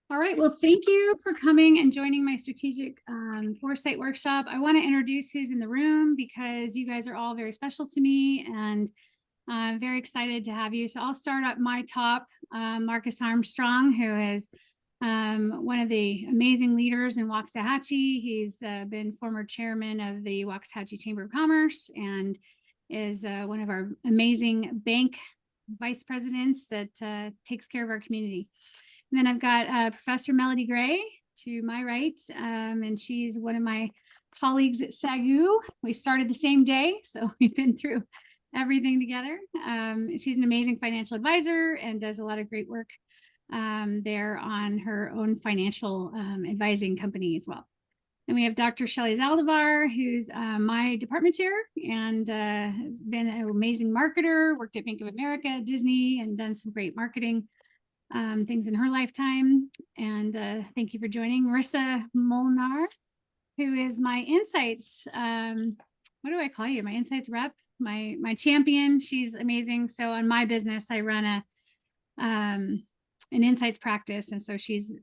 All right. Well, thank you for coming and joining my strategic foresight workshop. I want to introduce who's in the room because you guys are all very special to me, and I'm very excited to have you. So I'll start at my top, Marcus Armstrong, who is one of the amazing leaders in Waxahachie. He's been former chairman of the Waxahachie Chamber of Commerce and is one of our amazing bank vice presidents that takes care of our community. And then I've got Professor Melody Gray to my right, and she's one of my colleagues at SAGU. We started the same day, so we've been through everything together. She's an amazing financial advisor and does a lot of great work there on her own financial advising company as well. And we have Dr. Shelley Zaldivar, who's my department chair and has been an amazing marketer, worked at Bank of America, Disney, and done some great marketing things in her lifetime. And thank you for joining. Marissa Molnar, who is my insights, what do I call you? My insights rep, my champion. She's amazing. So on my business, I run an insights practice. And so she's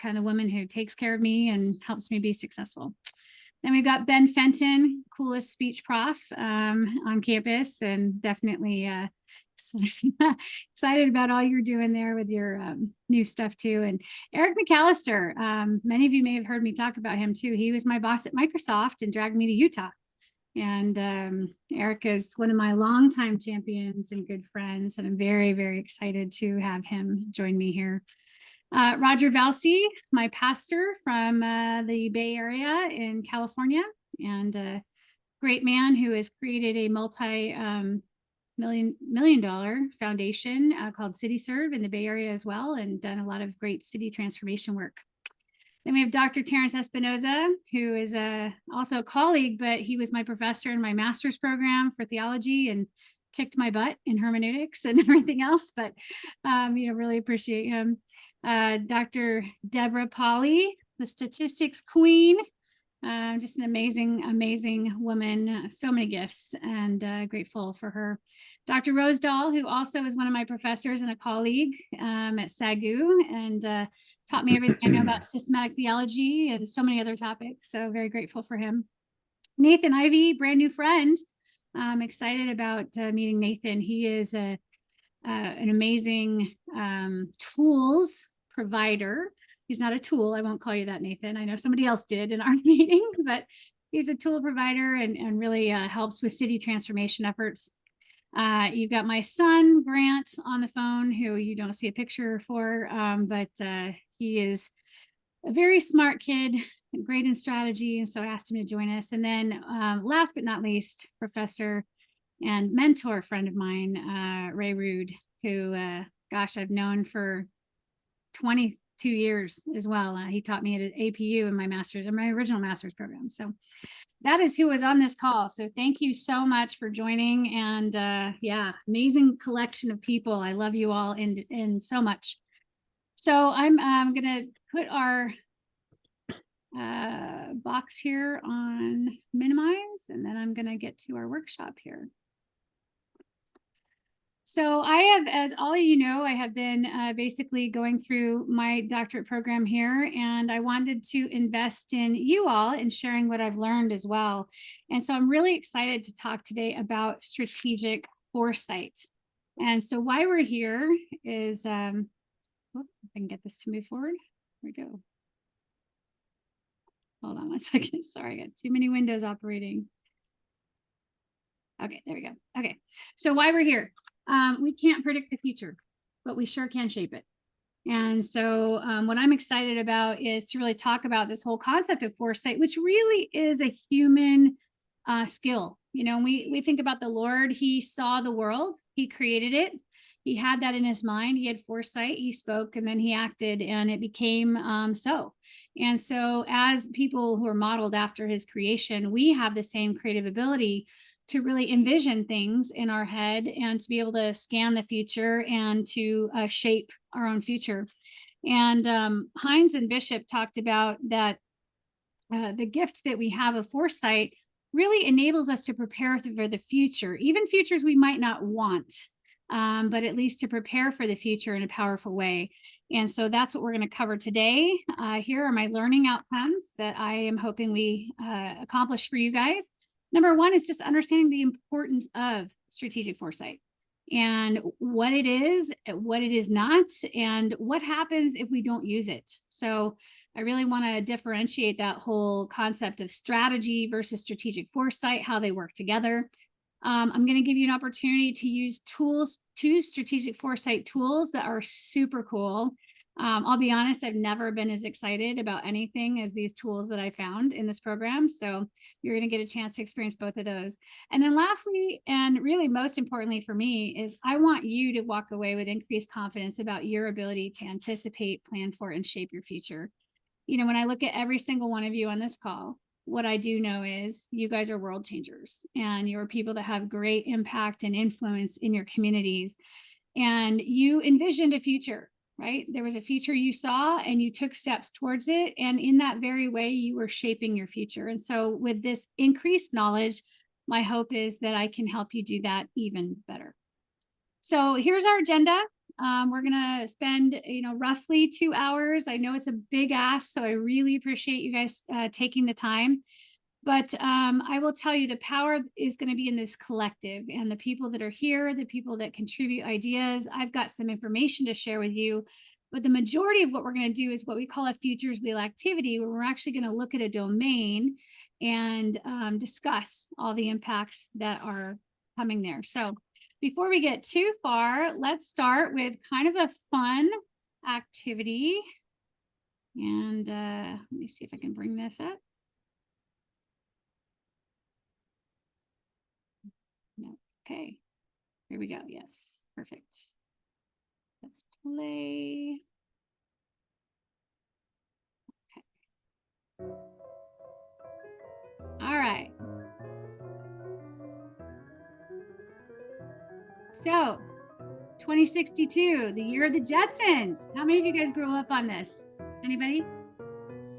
kind of the woman who takes care of me and helps me be successful. Then we've got Ben Fenton, coolest speech prof on campus, and definitely excited about all you're doing there with your new stuff too. And Eric McAllister, many of you may have heard me talk about him too. He was my boss at Microsoft and dragged me to Utah. And Eric is one of my longtime champions and good friends, and I'm very, very excited to have him join me here. Roger Valsey, my pastor from the Bay Area in California, and a great man who has created a multi-million dollar foundation called CityServe in the Bay Area as well, and done a lot of great city transformation work. Then we have Dr. Terrence Espinoza, who is also a colleague, but he was my professor in my master's program for theology and kicked my butt in hermeneutics and everything else, but really appreciate him. Dr. Deborah Polly, the statistics queen, just an amazing woman, so many gifts, and grateful for her. Dr. Rosedal, who also is one of my professors and a colleague at SAGU, and taught me everything I know about systematic theology and so many other topics. So very grateful for him. Nathan Ivey, brand new friend. I'm excited about meeting Nathan. He is an amazing tools provider. He's not a tool. I won't call you that, Nathan. I know somebody else did in our meeting, but he's a tool provider and really helps with city transformation efforts. You've got my son, Grant, on the phone, who you don't see a picture for, but he is a very smart kid, great in strategy, and so I asked him to join us. And then last but not least, professor and mentor friend of mine, Ray Rude, who, I've known for 22 years as well. He taught me at APU in my original master's program. So that is who was on this call. So thank you so much for joining. And amazing collection of people. I love you all in so much. So I'm going to put our box here on minimize, and then I'm going to get to our workshop here. So I have, as all of you know, I have been basically going through my doctorate program here, and I wanted to invest in you all in sharing what I've learned as well. And so I'm really excited to talk today about strategic foresight. And so why we're here is, if I can get this to move forward. Here we go. Hold on one second. Sorry, I got too many windows operating. Okay, there we go. Okay, so why we're here. We can't predict the future, but we sure can shape it. And so what I'm excited about is to really talk about this whole concept of foresight, which really is a human skill. You know, we think about the Lord. He saw the world. He created it. He had that in his mind. He had foresight. He spoke, and then he acted, and it became so. And so as people who are modeled after his creation, we have the same creative ability to really envision things in our head and to be able to scan the future and to shape our own future. And Hines and Bishop talked about that the gift that we have of foresight really enables us to prepare for the future, even futures we might not want. but at least to prepare for the future in a powerful way. And so that's what we're going to cover today. Here are my learning outcomes that I am hoping we accomplish for you guys. Number one is just understanding the importance of strategic foresight and what it is not, and what happens if we don't use it. So I really want to differentiate that whole concept of strategy versus strategic foresight, how they work together. I'm going to give you an opportunity to use two strategic foresight tools that are super cool. I'll be honest, I've never been as excited about anything as these tools that I found in this program. So you're going to get a chance to experience both of those. And then lastly, and really most importantly for me, is I want you to walk away with increased confidence about your ability to anticipate, plan for, and shape your future. You know, when I look at every single one of you on this call, what I do know is you guys are world changers, and you're people that have great impact and influence in your communities. And you envisioned a future, right? There was a future you saw and you took steps towards it. And in that very way, you were shaping your future. And so with this increased knowledge, my hope is that I can help you do that even better. So here's our agenda. We're going to spend, roughly 2 hours. I know it's a big ask, so I really appreciate you guys taking the time. But I will tell you, the power is going to be in this collective, and the people that are here, the people that contribute ideas. I've got some information to share with you, but the majority of what we're going to do is what we call a futures wheel activity, where we're actually going to look at a domain and discuss all the impacts that are coming there. So before we get too far, let's start with kind of a fun activity. And let me see if I can bring this up. No. Okay, here we go. Yes, perfect. Let's play. Okay. All right. So 2062, the year of the Jetsons. How many of you guys grew up on this? Anybody?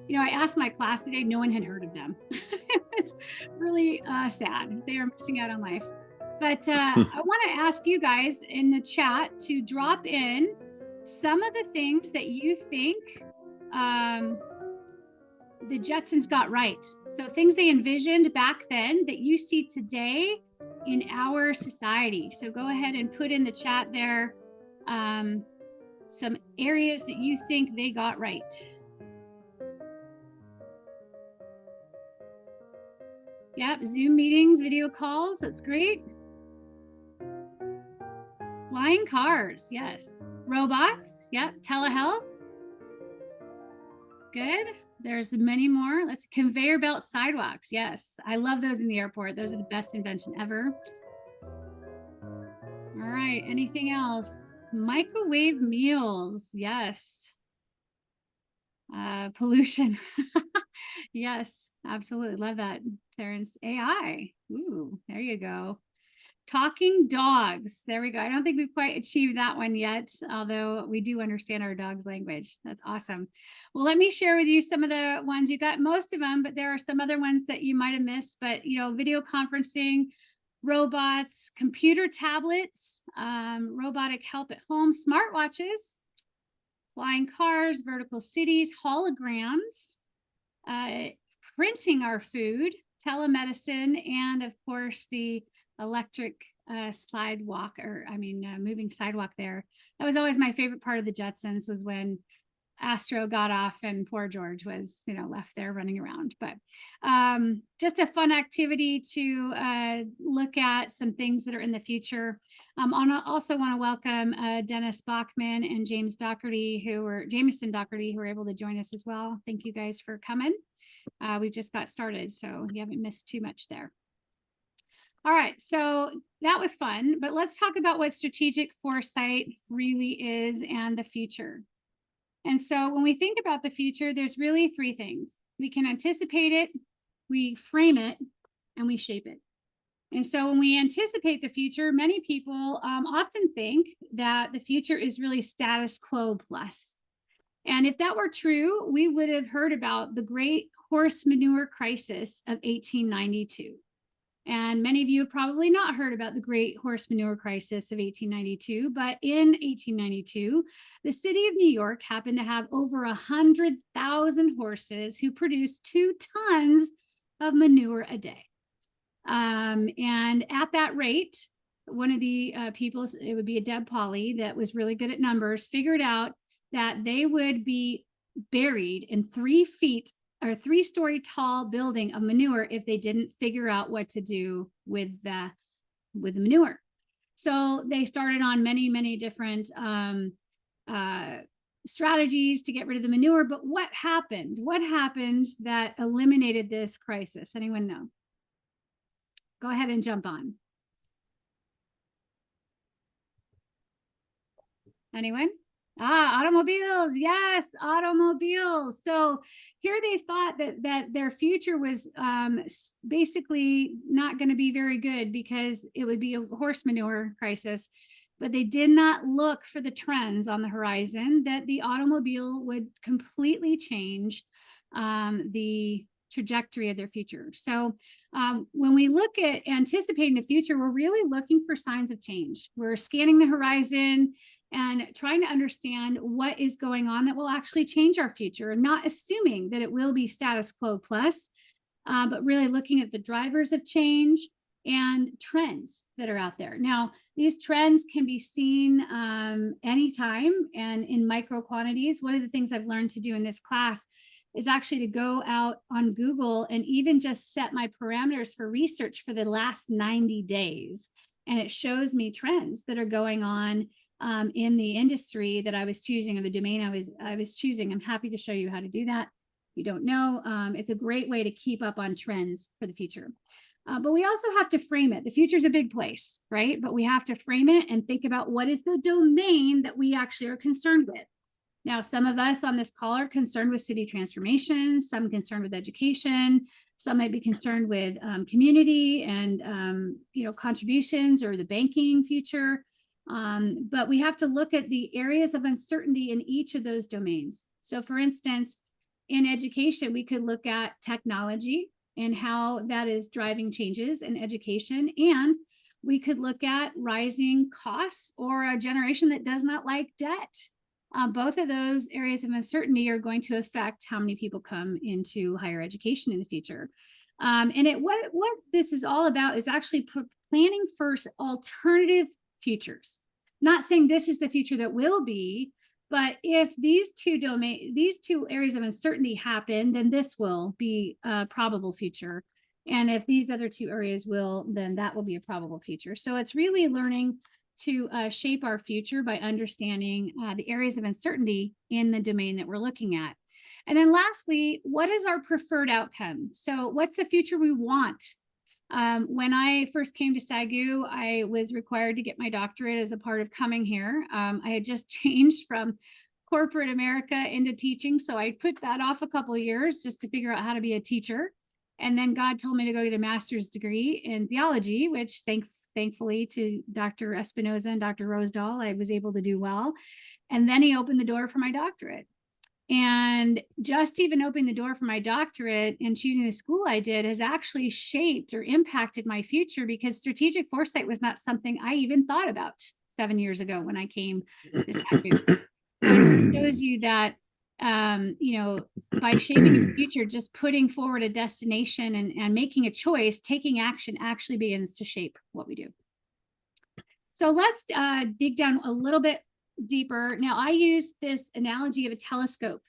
You know, I asked my class today, no one had heard of them. It's really sad. They are missing out on life. But I want to ask you guys in the chat to drop in some of the things that you think the Jetsons got right. So things they envisioned back then that you see today in our society. So go ahead and put in the chat there some areas that you think they got right. Yep, Zoom meetings, video calls, that's great. Flying cars, yes. Robots, yep. Telehealth, good. There's many more. Let's conveyor belt sidewalks, yes. I love those in the airport. Those are the best invention ever. All right, anything else? Microwave meals, yes. Pollution. Yes, absolutely. Love that, Terrence. AI. Ooh, there you go. Talking dogs. There we go. I don't think we've quite achieved that one yet, although we do understand our dog's language. That's awesome. Well, let me share with you some of the ones. You got most of them, but there are some other ones that you might have missed. But, video conferencing, robots, computer tablets, robotic help at home, smartwatches, flying cars, vertical cities, holograms, printing our food, telemedicine, and of course the electric moving sidewalk there. That was always my favorite part of the Jetsons, was when Astro got off and poor George was, left there running around. But just a fun activity to look at some things that are in the future. I also want to welcome Dennis Bachman and Jameson Doherty, who were able to join us as well. Thank you guys for coming. We've just got started, so you haven't missed too much there. All right, so that was fun, but let's talk about what strategic foresight really is and the future. And so when we think about the future, there's really three things. We can anticipate it, we frame it, and we shape it. And so when we anticipate the future, many people often think that the future is really status quo plus. And if that were true, we would have heard about the great horse manure crisis of 1892. And many of you have probably not heard about the Great Horse Manure Crisis of 1892, but in 1892, the city of New York happened to have over 100,000 horses who produced 2 tons of manure a day. And at that rate, one of the people, it would be a Deb Polly that was really good at numbers, figured out that they would be buried in 3 feet or 3-story tall building of manure if they didn't figure out what to do with the manure. So they started on many different strategies to get rid of the manure. But what happened? What happened that eliminated this crisis? Anyone know? Go ahead and jump on. Anyone? Automobiles. Yes, automobiles. So here they thought that their future was basically not going to be very good because it would be a horse manure crisis. But they did not look for the trends on the horizon that the automobile would completely change the trajectory of their future. So when we look at anticipating the future, we're really looking for signs of change. We're scanning the horizon and trying to understand what is going on that will actually change our future, and not assuming that it will be status quo plus, but really looking at the drivers of change and trends that are out there. Now, these trends can be seen anytime and in micro quantities. One of the things I've learned to do in this class is actually to go out on Google and even just set my parameters for research for the last 90 days. And it shows me trends that are going on in the industry that I was choosing, or the domain I was choosing. I'm happy to show you how to do that. If you don't know, it's a great way to keep up on trends for the future. But we also have to frame it. The future is a big place, right? But we have to frame it and think about what is the domain that we actually are concerned with. Now, some of us on this call are concerned with city transformation, some concerned with education, some might be concerned with community and contributions or the banking future. But we have to look at the areas of uncertainty in each of those domains. So for instance, in education, we could look at technology and how that is driving changes in education. And we could look at rising costs or a generation that does not like debt. Both of those areas of uncertainty are going to affect how many people come into higher education in the future. And what this is all about is actually planning for alternative futures. Not saying this is the future that will be, but if these two areas of uncertainty happen, then this will be a probable future. And if these other 2 areas will, then that will be a probable future. So it's really learning to shape our future by understanding the areas of uncertainty in the domain that we're looking at. And then lastly, what is our preferred outcome? So what's the future we want? When I first came to SAGU, I was required to get my doctorate as a part of coming here. I had just changed from corporate America into teaching, so I put that off a couple of years just to figure out how to be a teacher. And then God told me to go get a master's degree in theology, which thankfully to Dr. Espinoza and Dr. Rosedal, I was able to do well. And then he opened the door for my doctorate. And just even opening the door for my doctorate and choosing the school I did has actually shaped or impacted my future, because strategic foresight was not something I even thought about 7 years ago when I came to SAGU. So it shows you that by shaping your future, just putting forward a destination and making a choice, taking action actually begins to shape what we do. So let's dig down a little bit deeper. Now, I use this analogy of a telescope.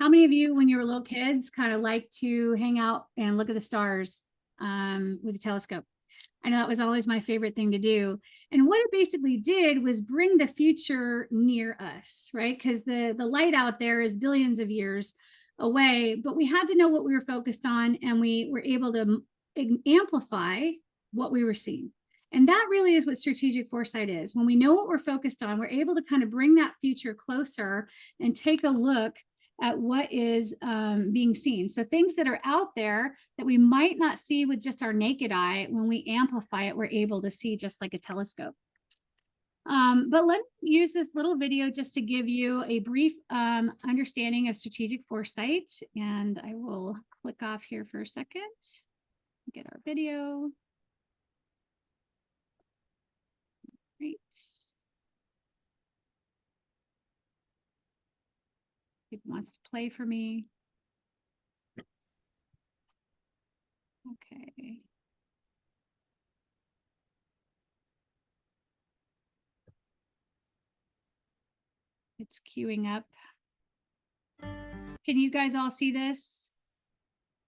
How many of you, when you were little kids, kind of like to hang out and look at the stars with a telescope? I know that was always my favorite thing to do. And what it basically did was bring the future near us, right? Because the light out there is billions of years away, but we had to know what we were focused on, and we were able to amplify what we were seeing. And that really is what strategic foresight is. When we know what we're focused on, we're able to kind of bring that future closer and take a look at what is being seen. So things that are out there that we might not see with just our naked eye, when we amplify it, we're able to see just like a telescope. But let's use this little video just to give you a brief understanding of strategic foresight. And I will click off here for a second, get our video. Great. It wants to play for me. Okay. It's queuing up. Can you guys all see this?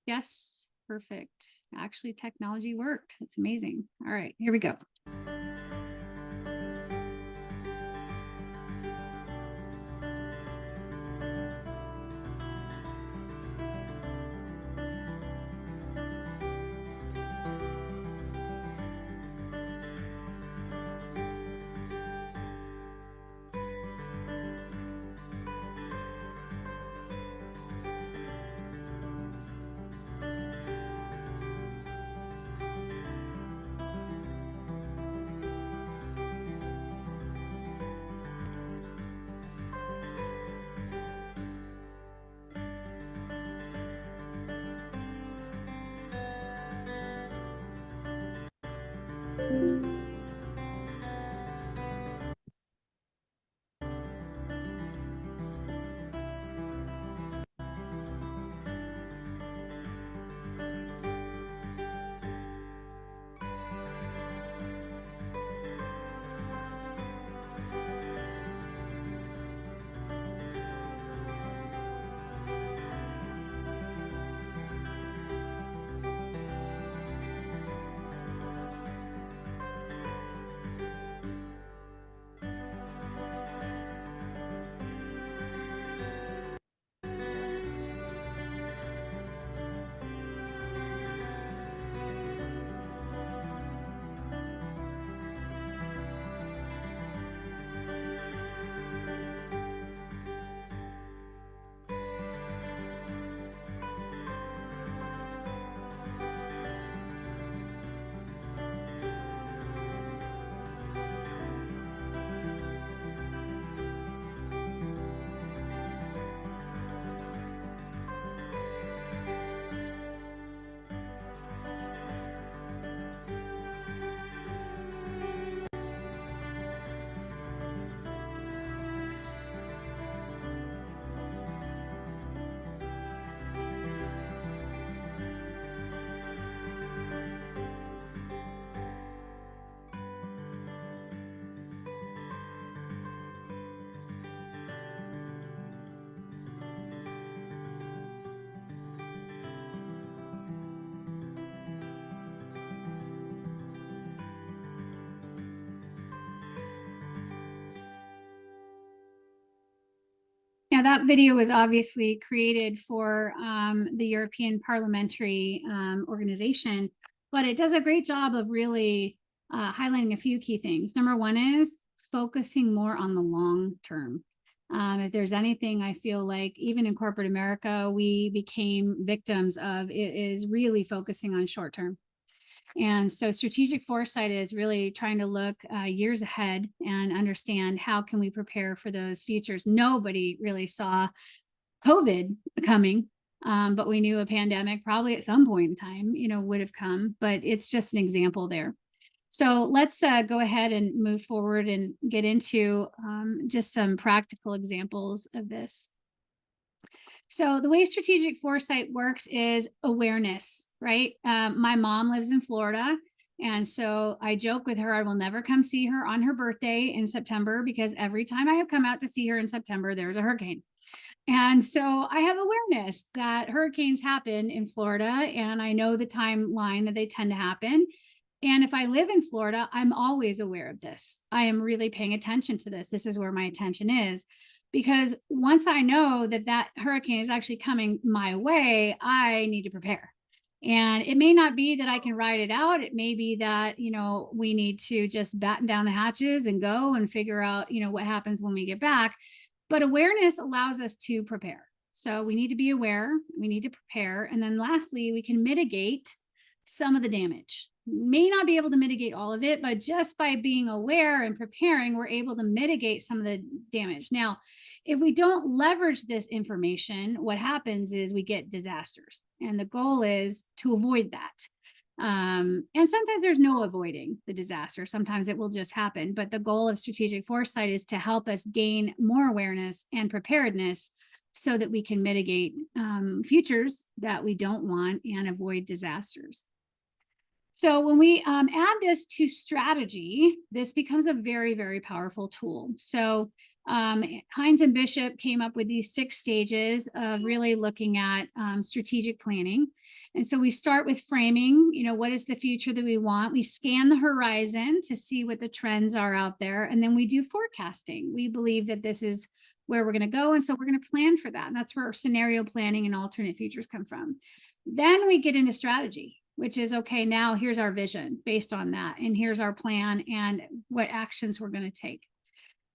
Yes, perfect. Actually, technology worked. It's amazing. All right, here we go. Yeah, that video was obviously created for the European Parliamentary Organization, but it does a great job of really highlighting a few key things. Number one is focusing more on the long term. If there's anything I feel like even in corporate America, we became victims of, it is really focusing on short term. And so strategic foresight is really trying to look years ahead and understand how can we prepare for those futures. Nobody really saw COVID coming, but we knew a pandemic probably at some point in time, would have come, but it's just an example there. So let's go ahead and move forward and get into just some practical examples of this. So the way strategic foresight works is awareness, right? My mom lives in Florida. And so I joke with her, I will never come see her on her birthday in September because every time I have come out to see her in September, there's a hurricane. And so I have awareness that hurricanes happen in Florida, and I know the timeline that they tend to happen. And if I live in Florida, I'm always aware of this. I am really paying attention to this. This is where my attention is. Because once I know that that hurricane is actually coming my way, I need to prepare. And it may not be that I can ride it out. It may be that, we need to just batten down the hatches and go and figure out, what happens when we get back. But awareness allows us to prepare. So we need to be aware, we need to prepare. And then lastly, we can mitigate some of the damage. May not be able to mitigate all of it, but just by being aware and preparing, we're able to mitigate some of the damage. Now, if we don't leverage this information, what happens is we get disasters. And the goal is to avoid that. And sometimes there's no avoiding the disaster. Sometimes it will just happen. But the goal of strategic foresight is to help us gain more awareness and preparedness so that we can mitigate futures that we don't want and avoid disasters. So when we add this to strategy, this becomes a very, very powerful tool. So Hines and Bishop came up with these 6 stages of really looking at strategic planning. And so we start with framing, what is the future that we want? We scan the horizon to see what the trends are out there. And then we do forecasting. We believe that this is where we're going to go. And so we're going to plan for that. And that's where scenario planning and alternate futures come from. Then we get into strategy, which is, okay, now here's our vision based on that. And here's our plan and what actions we're going to take.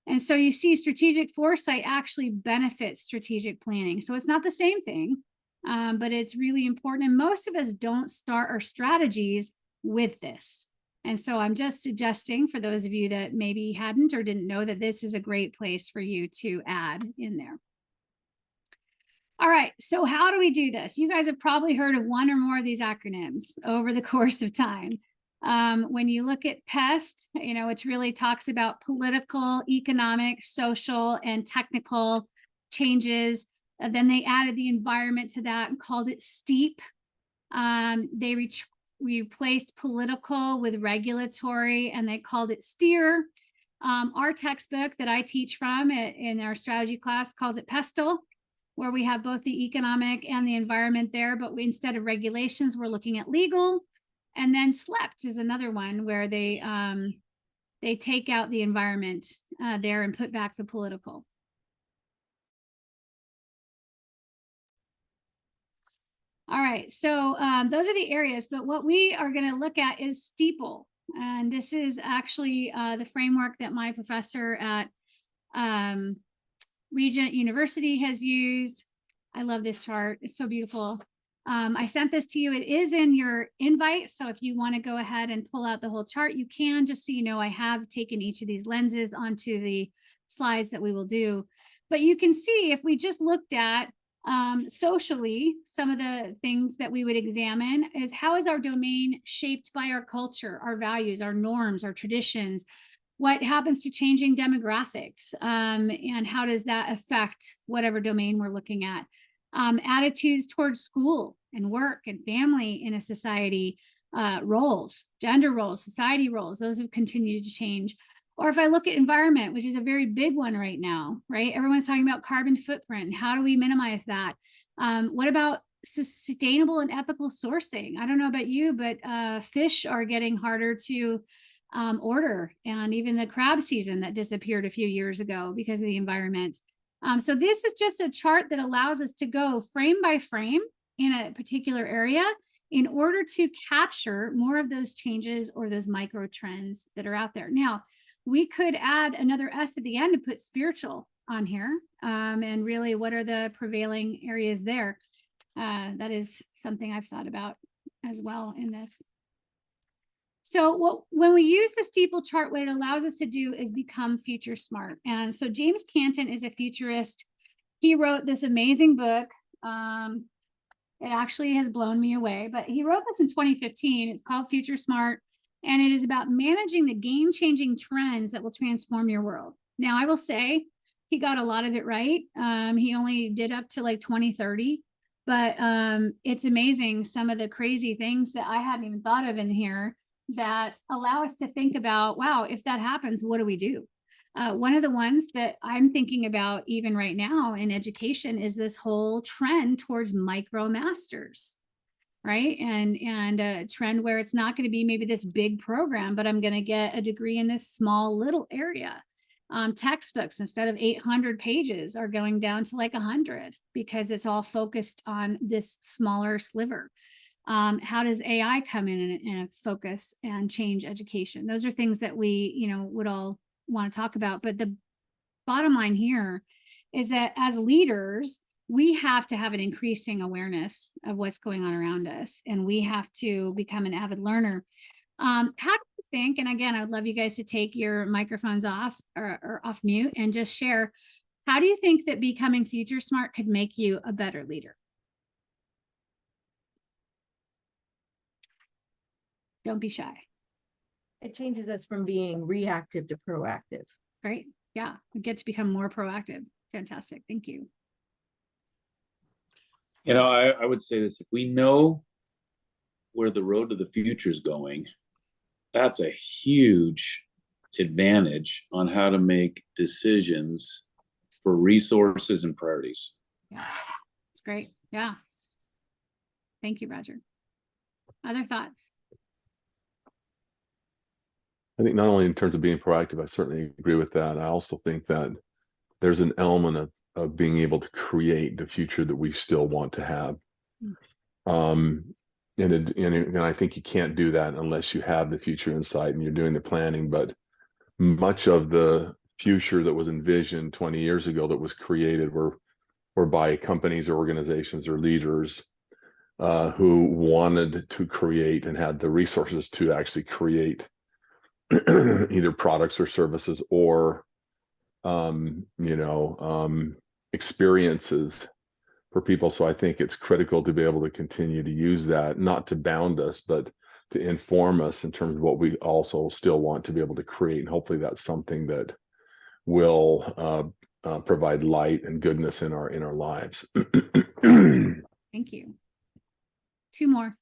And so you see strategic foresight actually benefits strategic planning. So it's not the same thing, but it's really important. And most of us don't start our strategies with this. And so I'm just suggesting for those of you that maybe hadn't or didn't know that this is a great place for you to add in there. All right, so how do we do this? You guys have probably heard of one or more of these acronyms over the course of time. When you look at PEST, it really talks about political, economic, social, and technical changes. Then they added the environment to that and called it STEEP. They replaced political with regulatory, and they called it STEER. Our textbook that I teach from in our strategy class calls it PESTLE, where we have both the economic and the environment there, but instead of regulations, we're looking at legal. And then SLEPT is another one where they take out the environment there and put back the political. All right, so those are the areas, but what we are going to look at is STEEPLE. And this is actually the framework that my professor at Regent University has used. I love this chart. It's so beautiful. I sent this to you. It is in your invite. So if you want to go ahead and pull out the whole chart, you can, just so you know, I have taken each of these lenses onto the slides that we will do. But you can see if we just looked at socially, some of the things that we would examine is how is our domain shaped by our culture, our values, our norms, our traditions, what happens to changing demographics, and how does that affect whatever domain we're looking at. Attitudes towards school and work and family in a society, roles, gender roles, society roles, those have continued to change. Or if I look at environment, which is a very big one right now, right? Everyone's talking about carbon footprint. How do we minimize that? What about sustainable and ethical sourcing? I don't know about you, but fish are getting harder to order, and even the crab season that disappeared a few years ago because of the environment. So this is just a chart that allows us to go frame by frame in a particular area in order to capture more of those changes or those micro trends that are out there. Now, we could add another S at the end to put spiritual on here, and really what are the prevailing areas there. That is something I've thought about as well in this. So when we use the steeple chart, what it allows us to do is become future smart. And so James Canton is a futurist. He wrote this amazing book. It actually has blown me away, but he wrote this in 2015. It's called Future Smart, and it is about managing the game-changing trends that will transform your world. Now, I will say he got a lot of it right. He only did up to like 2030, but it's amazing some of the crazy things that I hadn't even thought of in here that allow us to think about, wow, if that happens, what do we do? One of the ones that I'm thinking about even right now in education is this whole trend towards MicroMasters, right? And a trend where it's not going to be maybe this big program, but I'm going to get a degree in this small little area. Textbooks, instead of 800 pages, are going down to like 100 because it's all focused on this smaller sliver. How does AI come in and focus and change education? Those are things that we, would all want to talk about. But the bottom line here is that as leaders, we have to have an increasing awareness of what's going on around us, and we have to become an avid learner. How do you think, and again, I'd love you guys to take your microphones off or off mute and just share, how do you think that becoming future smart could make you a better leader? Don't be shy. It changes us from being reactive to proactive. Great. Yeah. We get to become more proactive. Fantastic. Thank you. You know, I would say this: if we know where the road to the future is going, that's a huge advantage on how to make decisions for resources and priorities. Yeah, it's great. Yeah. Thank you, Roger. Other thoughts? I think not only in terms of being proactive, I certainly agree with that. I also think that there's an element of being able to create the future that we still want to have. And I think you can't do that unless you have the future in sight and you're doing the planning. But much of the future that was envisioned 20 years ago that was created were by companies or organizations or leaders who wanted to create and had the resources to actually create either products or services or experiences for people. So I think it's critical to be able to continue to use that, not to bound us, but to inform us in terms of what we also still want to be able to create. And hopefully that's something that will provide light and goodness in our lives. Thank you. Two more.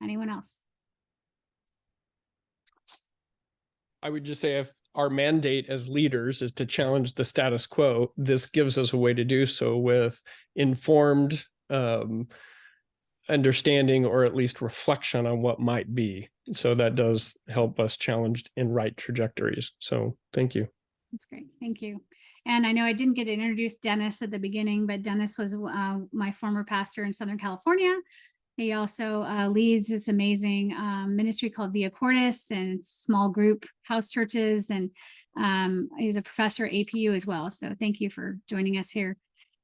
Anyone else? I would just say if our mandate as leaders is to challenge the status quo, this gives us a way to do so with informed understanding or at least reflection on what might be. So that does help us challenge in right trajectories. So thank you. That's great. Thank you. And I know I didn't get to introduce Dennis at the beginning, but Dennis was my former pastor in Southern California. He also leads this amazing ministry called Via Cordis, and it's small group house churches. And he's a professor at APU as well. So thank you for joining us here.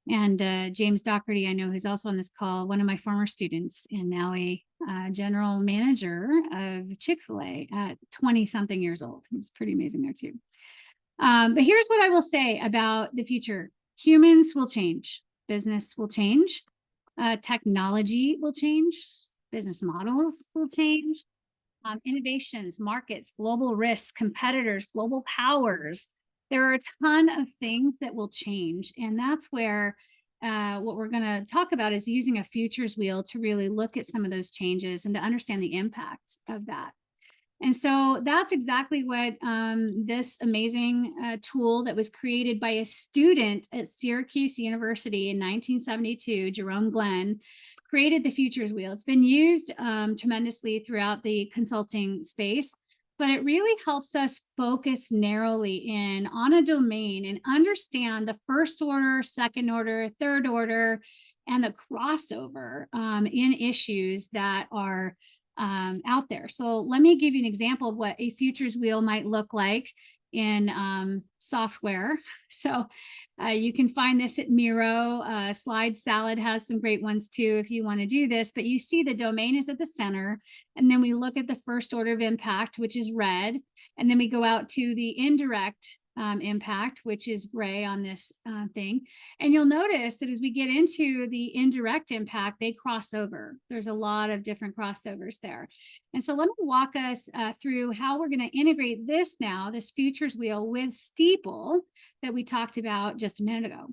And James Doherty, I know, who's also on this call, one of my former students and now a general manager of Chick-fil-A at 20-something years old. He's pretty amazing there too. But here's what I will say about the future. Humans will change. Business will change. Technology will change. Business models will change. Innovations, markets, global risks, competitors, global powers. There are a ton of things that will change. And that's where what we're going to talk about is using a futures wheel to really look at some of those changes and to understand the impact of that. And so that's exactly what this amazing tool that was created by a student at Syracuse University in 1972, Jerome Glenn, created the futures wheel. It's been used tremendously throughout the consulting space, but it really helps us focus narrowly in on a domain and understand the first order, second order, third order, and the crossover in issues that are out there. So let me give you an example of what a futures wheel might look like in software. So you can find this at Miro. Slide Salad has some great ones too if you want to do this, but you see the domain is at the center, and then we look at the first order of impact, which is red, and then we go out to the indirect impact, which is gray on this thing. And you'll notice that as we get into the indirect impact, they cross over. There's a lot of different crossovers there. And so let me walk us through how we're going to integrate this now, this futures wheel, with Steeple that we talked about just a minute ago.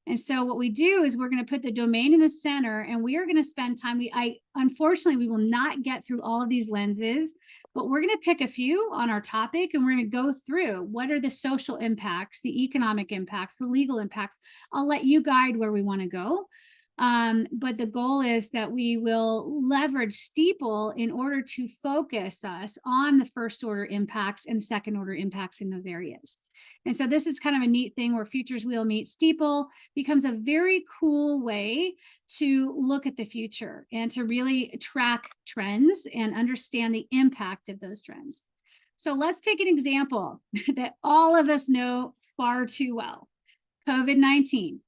And so what we do is we're going to put the domain in the center, and we are going to spend time. Unfortunately, we will not get through all of these lenses, but we're going to pick a few on our topic, and we're going to go through what are the social impacts, the economic impacts, the legal impacts. I'll let you guide where we want to go. But the goal is that we will leverage Steeple in order to focus us on the first order impacts and second order impacts in those areas. And so this is kind of a neat thing where futures wheel meets Steeple becomes a very cool way to look at the future and to really track trends and understand the impact of those trends. So let's take an example that all of us know far too well. COVID-19.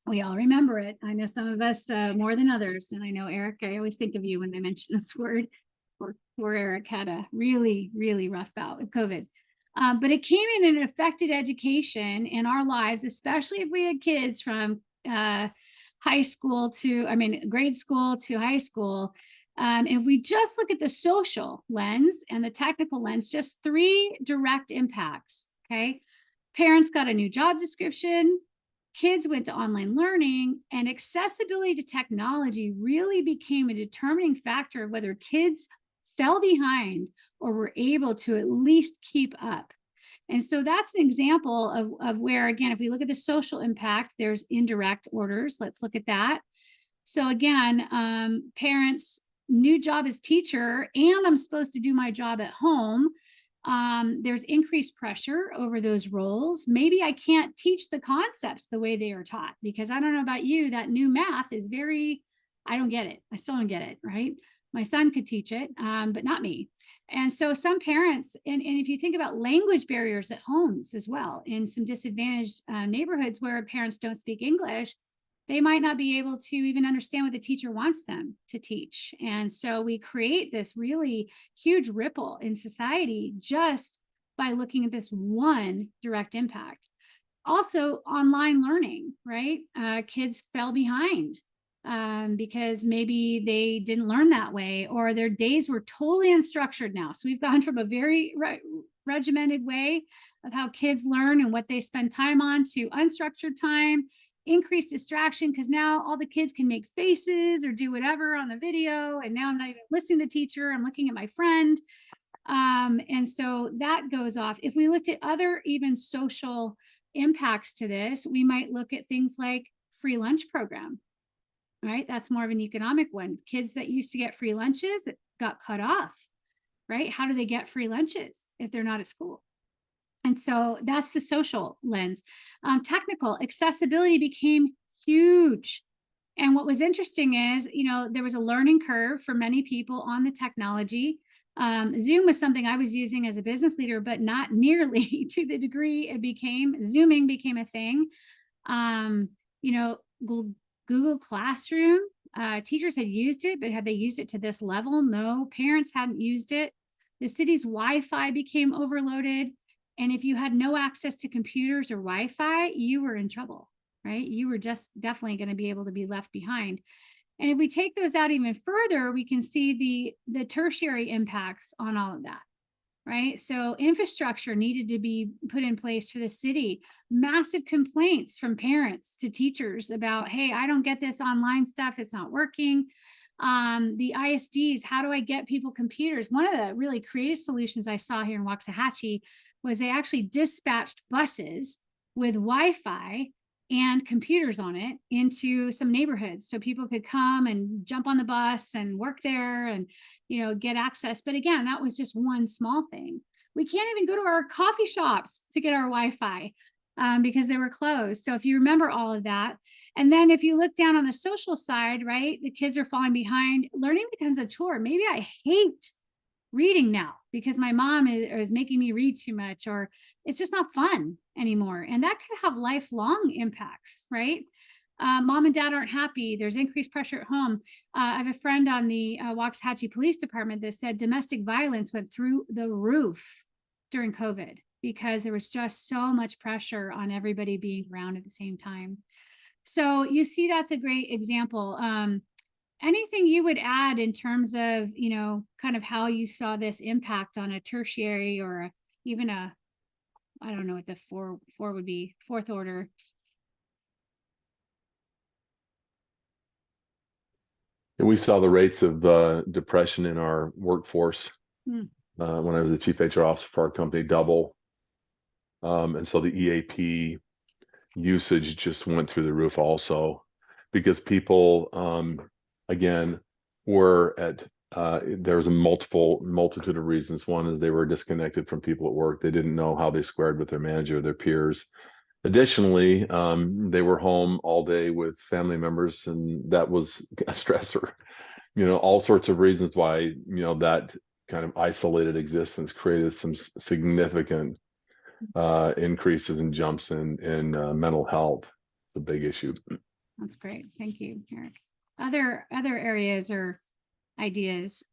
We all remember it. I know some of us more than others. And I know, Eric, I always think of you when I mention this word. Poor Eric had a really, really rough bout with COVID. But it came in and affected education in our lives, especially if we had kids from grade school to high school. If we just look at the social lens and the technical lens, just 3 direct impacts, okay? Parents got a new job description, kids went to online learning, and accessibility to technology really became a determining factor of whether kids fell behind or were able to at least keep up. And so that's an example of where, again, if we look at the social impact, there's indirect orders. Let's look at that. So again, parents, new job as teacher, and I'm supposed to do my job at home. There's increased pressure over those roles. Maybe I can't teach the concepts the way they are taught, because I don't know about you, that new math is I don't get it. I still don't get it, right? My son could teach it, but not me. And so some parents, and if you think about language barriers at homes as well, in some disadvantaged neighborhoods where parents don't speak English, they might not be able to even understand what the teacher wants them to teach. And so we create this really huge ripple in society just by looking at this one direct impact. Also, online learning, right? Kids fell behind because maybe they didn't learn that way, or their days were totally unstructured now. So we've gone from a very regimented way of how kids learn and what they spend time on to unstructured time, increased distraction, because now all the kids can make faces or do whatever on the video. And now I'm not even listening to the teacher, I'm looking at my friend. And so that goes off. If we looked at other even social impacts to this, we might look at things like free lunch program, right? That's more of an economic one. Kids that used to get free lunches, it got cut off, right? How do they get free lunches if they're not at school? And so that's the social lens. Technical accessibility became huge. And what was interesting is, there was a learning curve for many people on the technology. Zoom was something I was using as a business leader, but not nearly to the degree it became. Zooming became a thing. Google Classroom, teachers had used it, but had they used it to this level? No, parents hadn't used it. The city's Wi-Fi became overloaded. And if you had no access to computers or Wi-Fi, you were in trouble, right? You were just definitely going to be able to be left behind. And if we take those out even further, we can see the tertiary impacts on all of that, right? So infrastructure needed to be put in place for the city. Massive complaints from parents to teachers about, hey, I don't get this online stuff, it's not working. The ISDs, how do I get people computers? One of the really creative solutions I saw here in Waxahachie was they actually dispatched buses with Wi-Fi and computers on it into some neighborhoods, so people could come and jump on the bus and work there and, get access. But again, that was just one small thing. We can't even go to our coffee shops to get our Wi-Fi because they were closed. So if you remember all of that, and then if you look down on the social side, right, the kids are falling behind. Learning becomes a chore. Maybe I hate reading now because my mom is making me read too much, or it's just not fun anymore. And that could have lifelong impacts, right? Mom and dad aren't happy. There's increased pressure at home. I have a friend on the Waxahachie Police Department that said domestic violence went through the roof during COVID because there was just so much pressure on everybody being around at the same time. So you see, that's a great example. Anything you would add in terms of, kind of how you saw this impact on a tertiary or even I don't know what the four would be, fourth order? And we saw the rates of depression in our workforce when I was the chief HR officer for our company double. And so the EAP usage just went through the roof also, because people, again, were at, there was a multitude of reasons. One is they were disconnected from people at work. They didn't know how they squared with their manager or their peers. Additionally, they were home all day with family members, and that was a stressor. All sorts of reasons why, that kind of isolated existence created some significant increases and jumps in mental health. It's a big issue. That's great. Thank you, Eric. Other areas or ideas?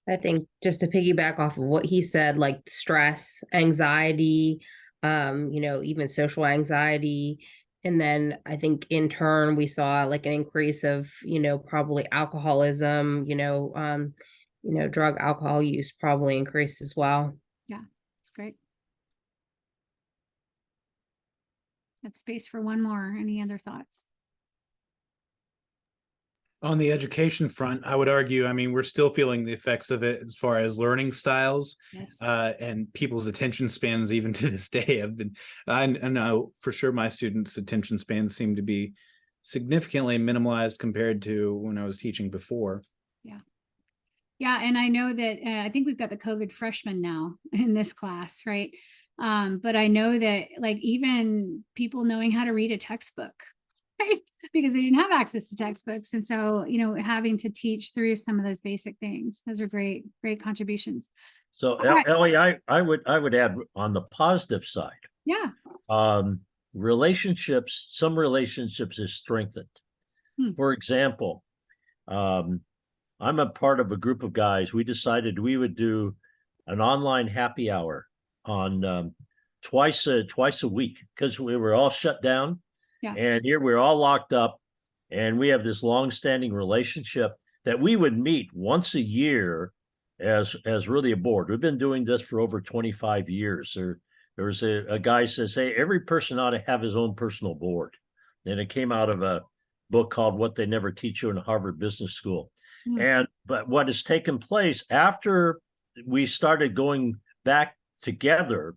I think just to piggyback off of what he said, like stress, anxiety, even social anxiety, And then I think in turn, we saw like an increase of, probably alcoholism, drug alcohol use probably increased as well. Yeah, that's great. That's space for one more. Any other thoughts? On the education front, I would argue, I mean, we're still feeling the effects of it as far as learning styles Yes. and people's attention spans, even to this day. I know for sure my students' attention spans seem to be significantly minimalized compared to when I was teaching before. Yeah, and I know that I think we've got the COVID freshmen now in this class, right? But I know that like even people knowing how to read a textbook, right? Because they didn't have access to textbooks. And so, having to teach through some of those basic things. Those are great, great contributions. So All right. Ellie, I would add on the positive side, Yeah. relationships, some relationships is strengthened. For example, I'm a part of a group of guys. We decided we would do an online happy hour on twice a week because we were all shut down. Yeah. And here we're all locked up, and we have this long-standing relationship that we would meet once a year as really a board. We've been doing this for over 25 years. There's a guy says, hey, every person ought to have his own personal board. And it came out of a book called What They Never Teach You in Harvard Business School. But what has taken place after we started going back together,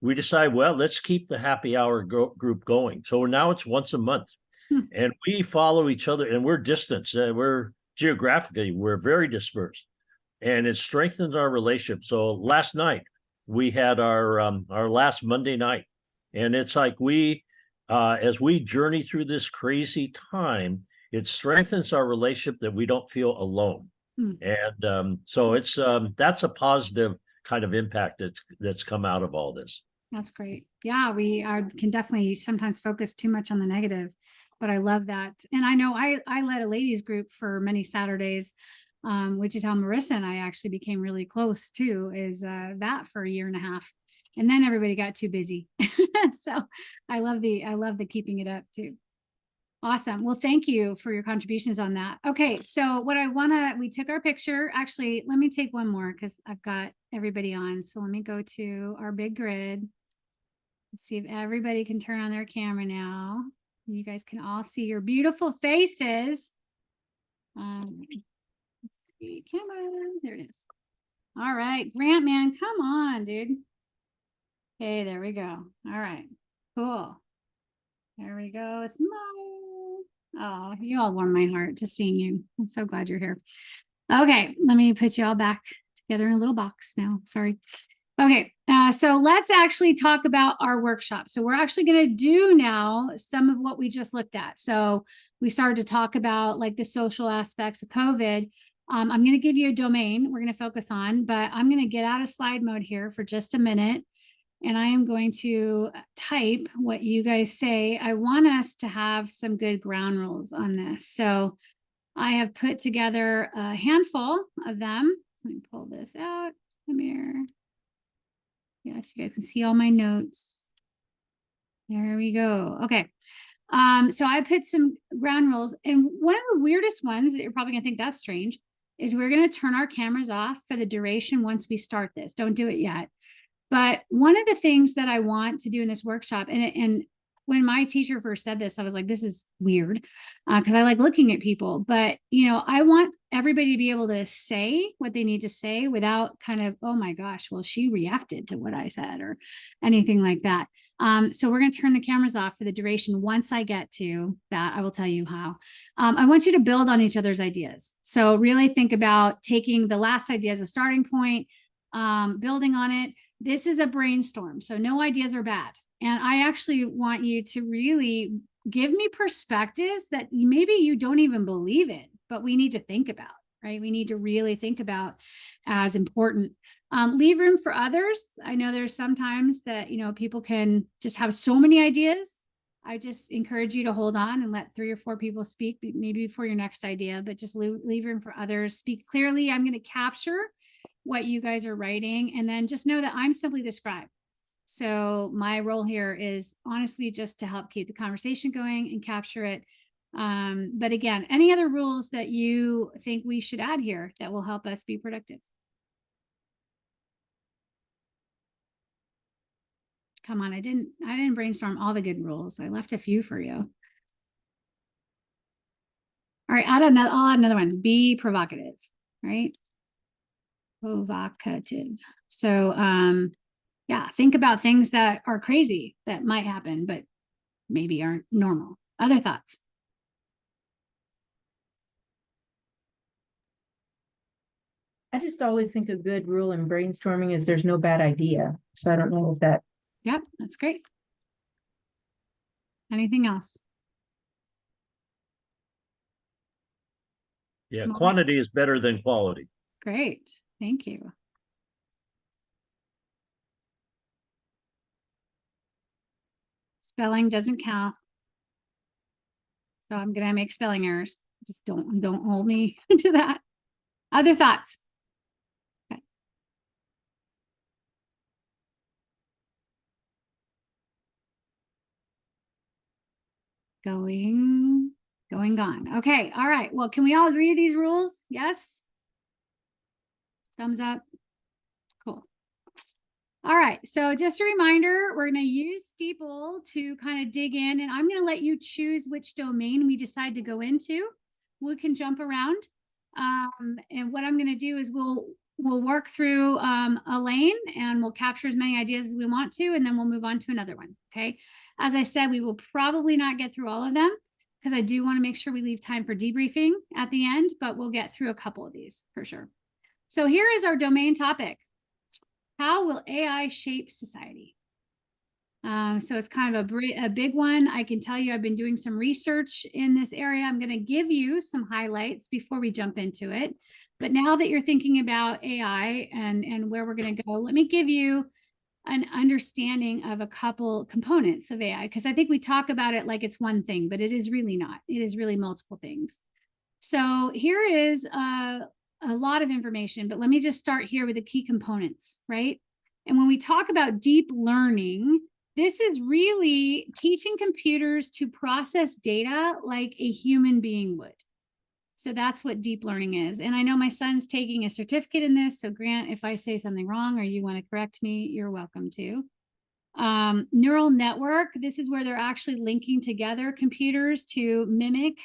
we decided, well, let's keep the happy hour group going. So now it's once a month, and we follow each other, and we're distanced. We're geographically, we're very dispersed, and it strengthens our relationship. So last night we had our last Monday night, and it's like as we journey through this crazy time, it strengthens our relationship that we don't feel alone. And so it's that's a positive kind of impact that's come out of all this. That's great. Yeah, can definitely sometimes focus too much on the negative, but I love that. And I know I led a ladies group for many Saturdays, which is how Marissa and I actually became really close too, is that for a year and a half. And then everybody got too busy. So I love the keeping it up too. Awesome. Well, thank you for your contributions on that. Okay, so we took our picture. Actually, let me take one more because I've got everybody on. So let me go to our big grid. Let's see if everybody can turn on their camera now. You guys can all see your beautiful faces. Let's see, cameras. There it is. All right, Grant, man, come on, dude. Okay, there we go. All right, cool. There we go. Smile. Oh, you all warm my heart just seeing you. I'm so glad you're here. Okay, let me put you all back together in a little box now. Sorry. Okay, so let's actually talk about our workshop. So we're actually going to do now some of what we just looked at. So we started to talk about like the social aspects of COVID. I'm going to give you a domain we're going to focus on, but I'm going to get out of slide mode here for just a minute. And I am going to type what you guys say. I want us to have some good ground rules on this. So I have put together a handful of them. Let me pull this out. Come here. Yes, you guys can see all my notes. There we go. Okay. So I put some ground rules. And one of the weirdest ones that you're probably gonna think that's strange is we're gonna turn our cameras off for the duration once we start this. Don't do it yet. But one of the things that I want to do in this workshop, and when my teacher first said this, I was like, this is weird, because I like looking at people. But, I want everybody to be able to say what they need to say without kind of, oh my gosh, well, she reacted to what I said or anything like that. So we're going to turn the cameras off for the duration. Once I get to that, I will tell you how. I want you to build on each other's ideas. So really think about taking the last idea as a starting point, building on it. This is a brainstorm, so no ideas are bad. And I actually want you to really give me perspectives that maybe you don't even believe in, but we need to think about, right? We need to really think about as important. Leave room for others. I know there's sometimes that, people can just have so many ideas. I just encourage you to hold on and let 3 or 4 people speak, maybe for your next idea, but just leave room for others. Speak clearly. I'm going to capture what you guys are writing, and then just know that I'm simply the scribe. So my role here is honestly just to help keep the conversation going and capture it. But again, any other rules that you think we should add here that will help us be productive? Come on, I didn't brainstorm all the good rules. I left a few for you. All right, I'll add another one. Be provocative, right? Provocative. So yeah, think about things that are crazy that might happen, but maybe aren't normal. Other thoughts? I just always think a good rule in brainstorming is there's no bad idea. So I don't know if that. Yep, that's great. Anything else? Yeah, More? quantity is better than quality. Great, thank you. Spelling doesn't count. So I'm gonna make spelling errors. Just don't hold me to that. Other thoughts? Okay. Gone. Okay, all right. Well, can we all agree to these rules? Yes? Thumbs up. Cool. All right, so just a reminder, we're going to use Steeple to kind of dig in, and I'm going to let you choose which domain we decide to go into. We can jump around, and what I'm going to do is we'll work through a lane, and we'll capture as many ideas as we want to, and then we'll move on to another one. Okay. As I said, we will probably not get through all of them because I do want to make sure we leave time for debriefing at the end, but we'll get through a couple of these for sure. So here is our domain topic. How will AI shape society? So it's kind of a big one. I can tell you I've been doing some research in this area. I'm going to give you some highlights before we jump into it. But now that you're thinking about AI and where we're going to go, let me give you an understanding of a couple components of AI, because I think we talk about it like it's one thing, but it is really not. It is really multiple things. So here is a lot of information, but let me just start here with the key components, right? And when we talk about deep learning, this is really teaching computers to process data like a human being would. So that's what deep learning is. And I know my son's taking a certificate in this. So Grant, if I say something wrong or you want to correct me, you're welcome to. Neural network, this is where they're actually linking together computers to mimic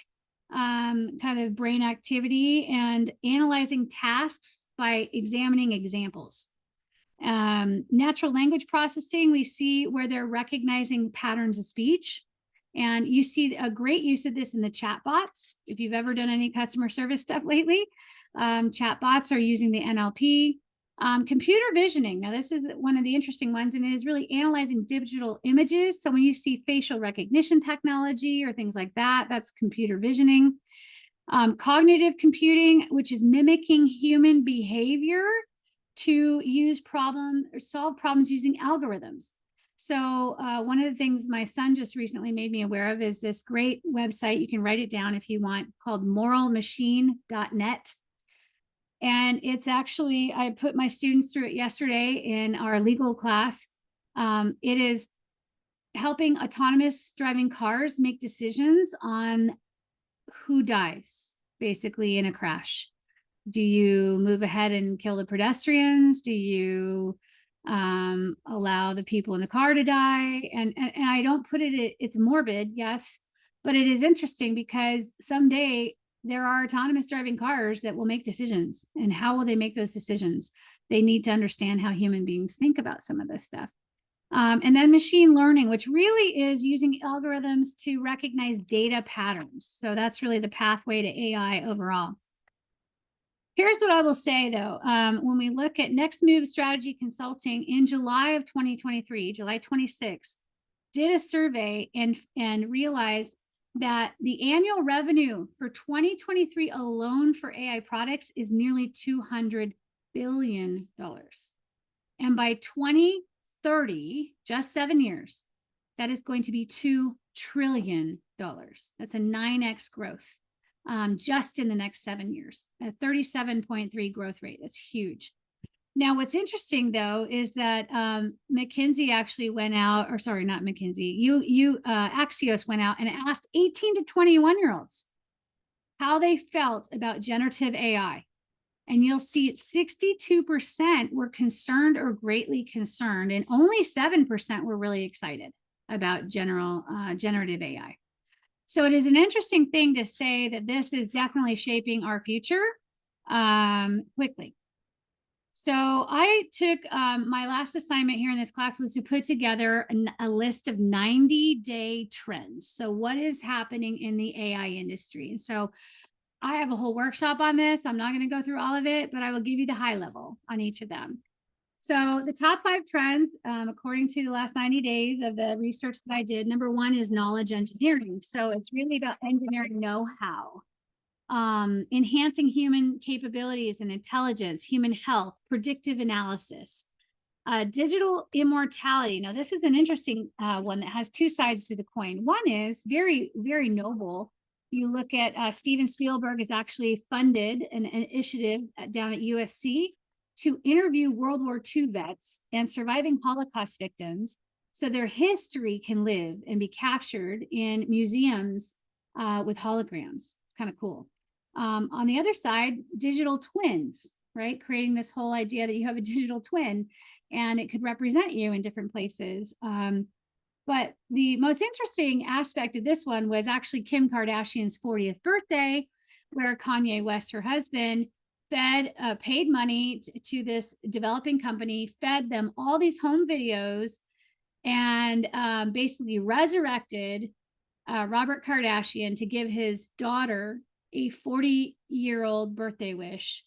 kind of brain activity and analyzing tasks by examining examples. Natural language processing, we see where they're recognizing patterns of speech. And you see a great use of this in the chatbots. If you've ever done any customer service stuff lately, chatbots are using the NLP. Computer visioning. Now, this is one of the interesting ones, and it is really analyzing digital images. So when you see facial recognition technology or things like that, that's computer visioning. Cognitive computing, which is mimicking human behavior to solve problems using algorithms. So one of the things my son just recently made me aware of is this great website. You can write it down if you want, called moralmachine.net. And it's actually, I put my students through it yesterday in our legal class. It is helping autonomous driving cars make decisions on who dies, basically, in a crash. Do you move ahead and kill the pedestrians? Do you allow the people in the car to die? And I don't put it, it's morbid, yes, but it is interesting because someday there are autonomous driving cars that will make decisions. And how will they make those decisions? They need to understand how human beings think about some of this stuff. And then machine learning, which really is using algorithms to recognize data patterns. So that's really the pathway to AI overall. Here's what I will say, though. When we look at Next Move Strategy Consulting in July of 2023, July 26, did a survey and realized that the annual revenue for 2023 alone for AI products is nearly $200 billion. And by 2030, just 7 years, that is going to be $2 trillion. That's a 9x growth. Just in the next 7 years, a 37.3 growth rate. That's huge. Now, what's interesting though is that McKinsey actually went out, or sorry, not McKinsey, Axios went out and asked 18 to 21-year-olds how they felt about generative AI. And you'll see 62% were concerned or greatly concerned, and only 7% were really excited about generative AI. So it is an interesting thing to say that this is definitely shaping our future quickly. So I took my last assignment here in this class was to put together a list of 90-day trends. So what is happening in the AI industry? And so I have a whole workshop on this. I'm not going to go through all of it, but I will give you the high level on each of them. So the top 5 trends, according to the last 90 days of the research that I did, number 1 is knowledge engineering. So it's really about engineering know-how, enhancing human capabilities and intelligence, human health, predictive analysis, digital immortality. Now, this is an interesting one that has 2 sides to the coin. One is very, very noble. You look at Steven Spielberg has actually funded an initiative down at USC to interview World War II vets and surviving Holocaust victims so their history can live and be captured in museums with holograms. It's kind of cool. On the other side, digital twins, right? Creating this whole idea that you have a digital twin and it could represent you in different places. But the most interesting aspect of this one was actually Kim Kardashian's 40th birthday, where Kanye West, her husband, paid money to this developing company, fed them all these home videos, and basically resurrected Robert Kardashian to give his daughter a 40-year-old birthday wish,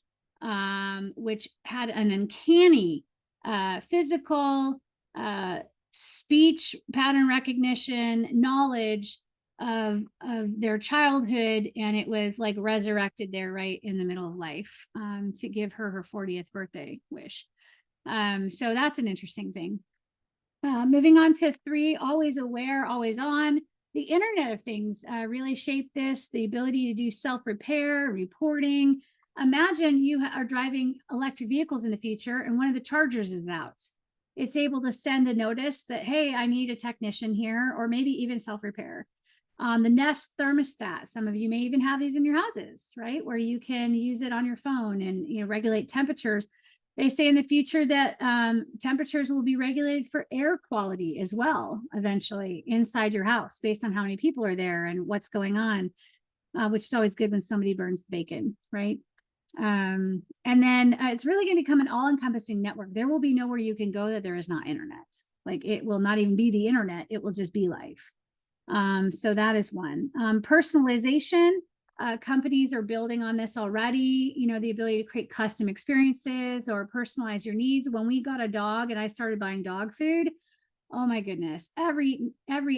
which had an uncanny physical, speech pattern recognition, knowledge of their childhood, and it was like resurrected there right in the middle of life to give her her 40th birthday wish. So that's an interesting thing. Moving on to 3, always aware, always on. The Internet of Things really shaped this, the ability to do self-repair, reporting. Imagine you are driving electric vehicles in the future and one of the chargers is out. It's able to send a notice that, hey, I need a technician here, or maybe even self-repair. The Nest thermostat, some of you may even have these in your houses, right? Where you can use it on your phone and regulate temperatures. They say in the future that temperatures will be regulated for air quality as well, eventually inside your house, based on how many people are there and what's going on, which is always good when somebody burns the bacon, right? And then it's really going to become an all-encompassing network. There will be nowhere you can go that there is not internet. Like, it will not even be the internet. It will just be life. So that is one. Personalization. Companies are building on this already, the ability to create custom experiences or personalize your needs. When we got a dog and I started buying dog food, oh my goodness, every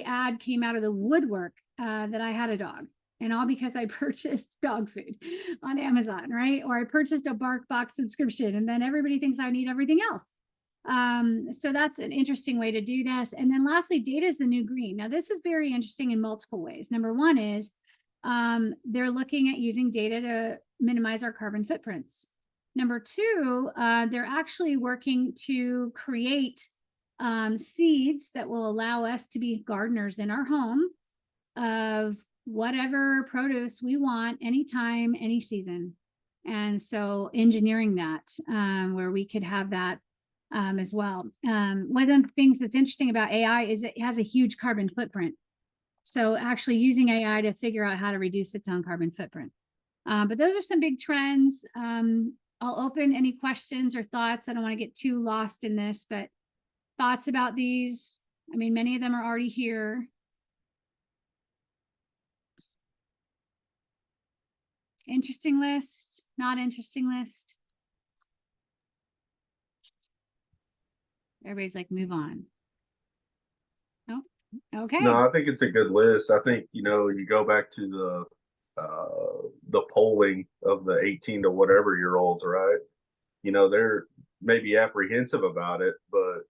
ad came out of the woodwork that I had a dog. And all because I purchased dog food on Amazon, right? Or I purchased a BarkBox subscription, and then everybody thinks I need everything else. So that's an interesting way to do this. And then lastly, data is the new green. Now, this is very interesting in multiple ways. Number one is they're looking at using data to minimize our carbon footprints. Number two, they're actually working to create seeds that will allow us to be gardeners in our home of whatever produce we want, anytime, any season. And so engineering that where we could have that as well. One of the things that's interesting about AI is it has a huge carbon footprint. So actually using AI to figure out how to reduce its own carbon footprint. But those are some big trends. I'll open any questions or thoughts. I don't want to get too lost in this, but thoughts about these. I mean, many of them are already here. Interesting list, not interesting list. Everybody's like, move on. Oh, okay. No, I think it's a good list. I think, you go back to the polling of the 18 to whatever year olds, right? They're maybe apprehensive about it, but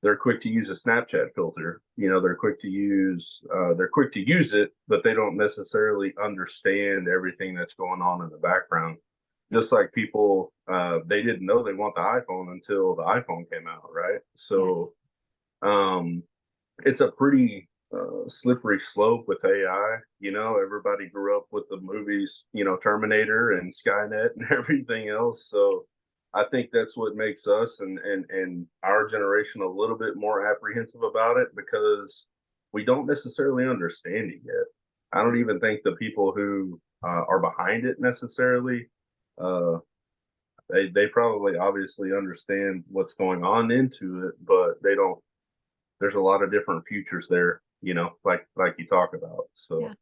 they're quick to use a Snapchat filter. They're quick to use it, but they don't necessarily understand everything that's going on in the background. just like people, they didn't know they want the iPhone until the iPhone came out, right? So, it's a pretty slippery slope with AI. You know, everybody grew up with the movies, you know, Terminator and Skynet and everything else. So I think that's what makes us and our generation a little bit more apprehensive about it, because we don't necessarily understand it yet. I don't even think the people who are behind it necessarily, uh, they probably obviously understand what's going on into it, but they don't. There's a lot of different futures there, you know, like you talk about. So Yeah.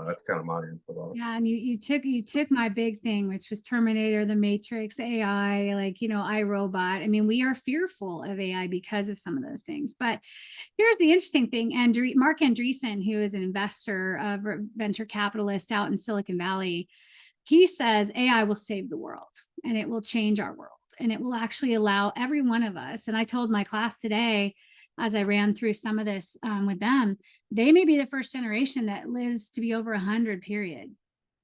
that's kind of my input on it. Yeah, and you took my big thing, which was Terminator, The Matrix, AI, like, you know, iRobot. I mean, we are fearful of AI because of some of those things. But here's the interesting thing: Mark Andreessen, who is an investor, venture capitalist out in Silicon Valley, he says AI will save the world and it will change our world, and it will actually allow every one of us. And I told my class today, as I ran through some of this with them, they may be the first generation that lives to be over 100, period,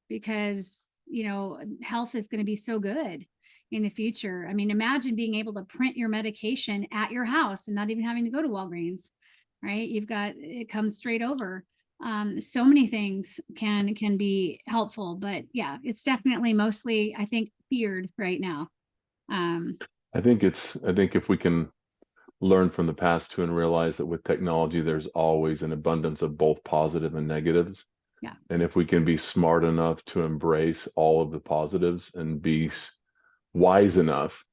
because, you know, health is going to be so good in the future. I mean, imagine being able to print your medication at your house and not even having to go to Walgreens, right? You've got, it comes straight over. So many things can be helpful, but yeah, it's definitely mostly, I think, feared right now. I think if we can learn from the past too and realize that with technology, there's always an abundance of both positive and negatives. Yeah. And if we can be smart enough to embrace all of the positives and be wise enough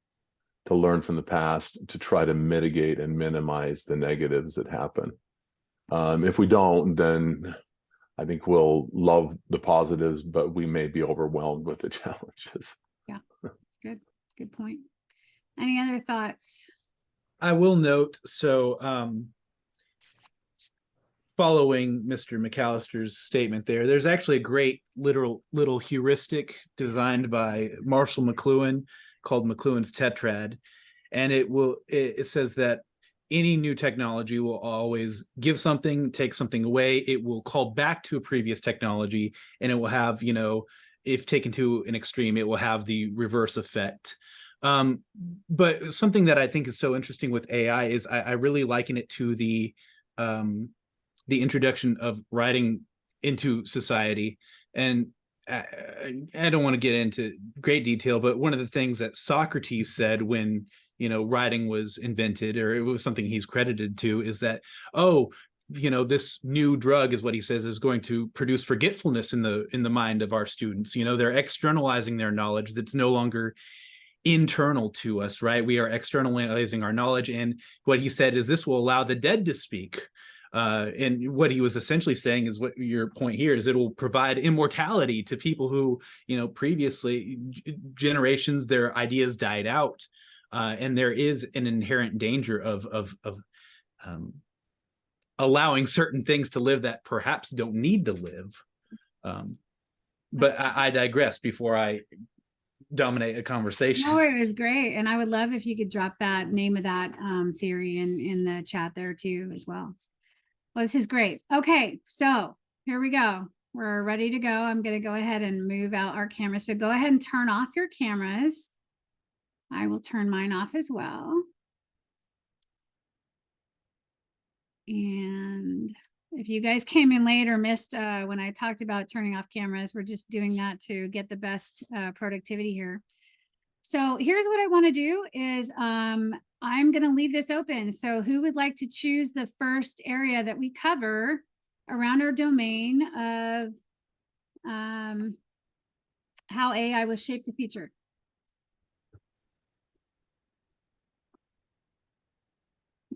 to learn from the past to try to mitigate and minimize the negatives that happen. If we don't, then I think we'll love the positives, but we may be overwhelmed with the challenges. Yeah, that's good. Good point. Any other thoughts? I will note, so following Mr. McAllister's statement there's actually a great little heuristic designed by Marshall McLuhan called McLuhan's tetrad. And it says that any new technology will always give something, take something away. It will call back to a previous technology, and it will have, you know, if taken to an extreme, it will have the reverse effect. But something that I think is so interesting with AI is I really liken it to the introduction of writing into society. And I don't want to get into great detail, but one of the things that Socrates said when, you know, writing was invented, or it was something he's credited to, is that, oh, you know, this new drug, is what he says, is going to produce forgetfulness in the mind of our students. You know, they're externalizing their knowledge that's no longer internal to us, right? We are externalizing our knowledge. And what he said is this will allow the dead to speak. And what he was essentially saying is what your point here is: it will provide immortality to people who, you know, previously generations, their ideas died out. And there is an inherent danger of allowing certain things to live that perhaps don't need to live. But I digress before I dominate a conversation. No, it was great. And I would love if you could drop that name of that theory in the chat there too as well. Well, this is great. Okay, so here we go. We're ready to go. I'm going to go ahead and move out our camera. So go ahead and turn off your cameras. I will turn mine off as well. And if you guys came in late or missed when I talked about turning off cameras, we're just doing that to get the best productivity here. So here's what I want to do is I'm going to leave this open. So who would like to choose the first area that we cover around our domain of how AI will shape the future?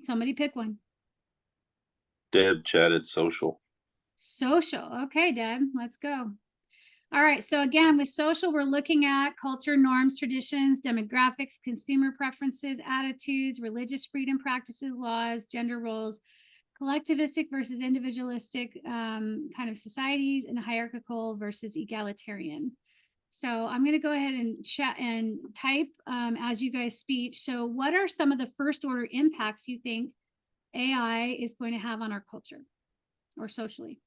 Somebody pick one. Deb chatted social. Social. Okay, Deb, let's go. All right. So again, with social, we're looking at culture, norms, traditions, demographics, consumer preferences, attitudes, religious freedom practices, laws, gender roles, collectivistic versus individualistic kind of societies, and hierarchical versus egalitarian. So I'm going to go ahead and chat and type as you guys speak. So what are some of the first order impacts you think AI is going to have on our culture or socially?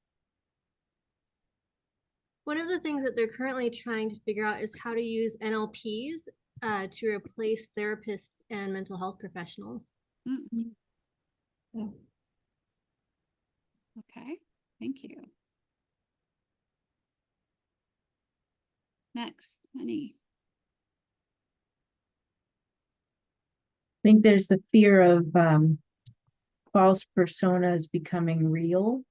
One of the things that they're currently trying to figure out is how to use NLPs to replace therapists and mental health professionals. Mm, Yeah. okay, thank you. Next, any? I think there's the fear of false personas becoming real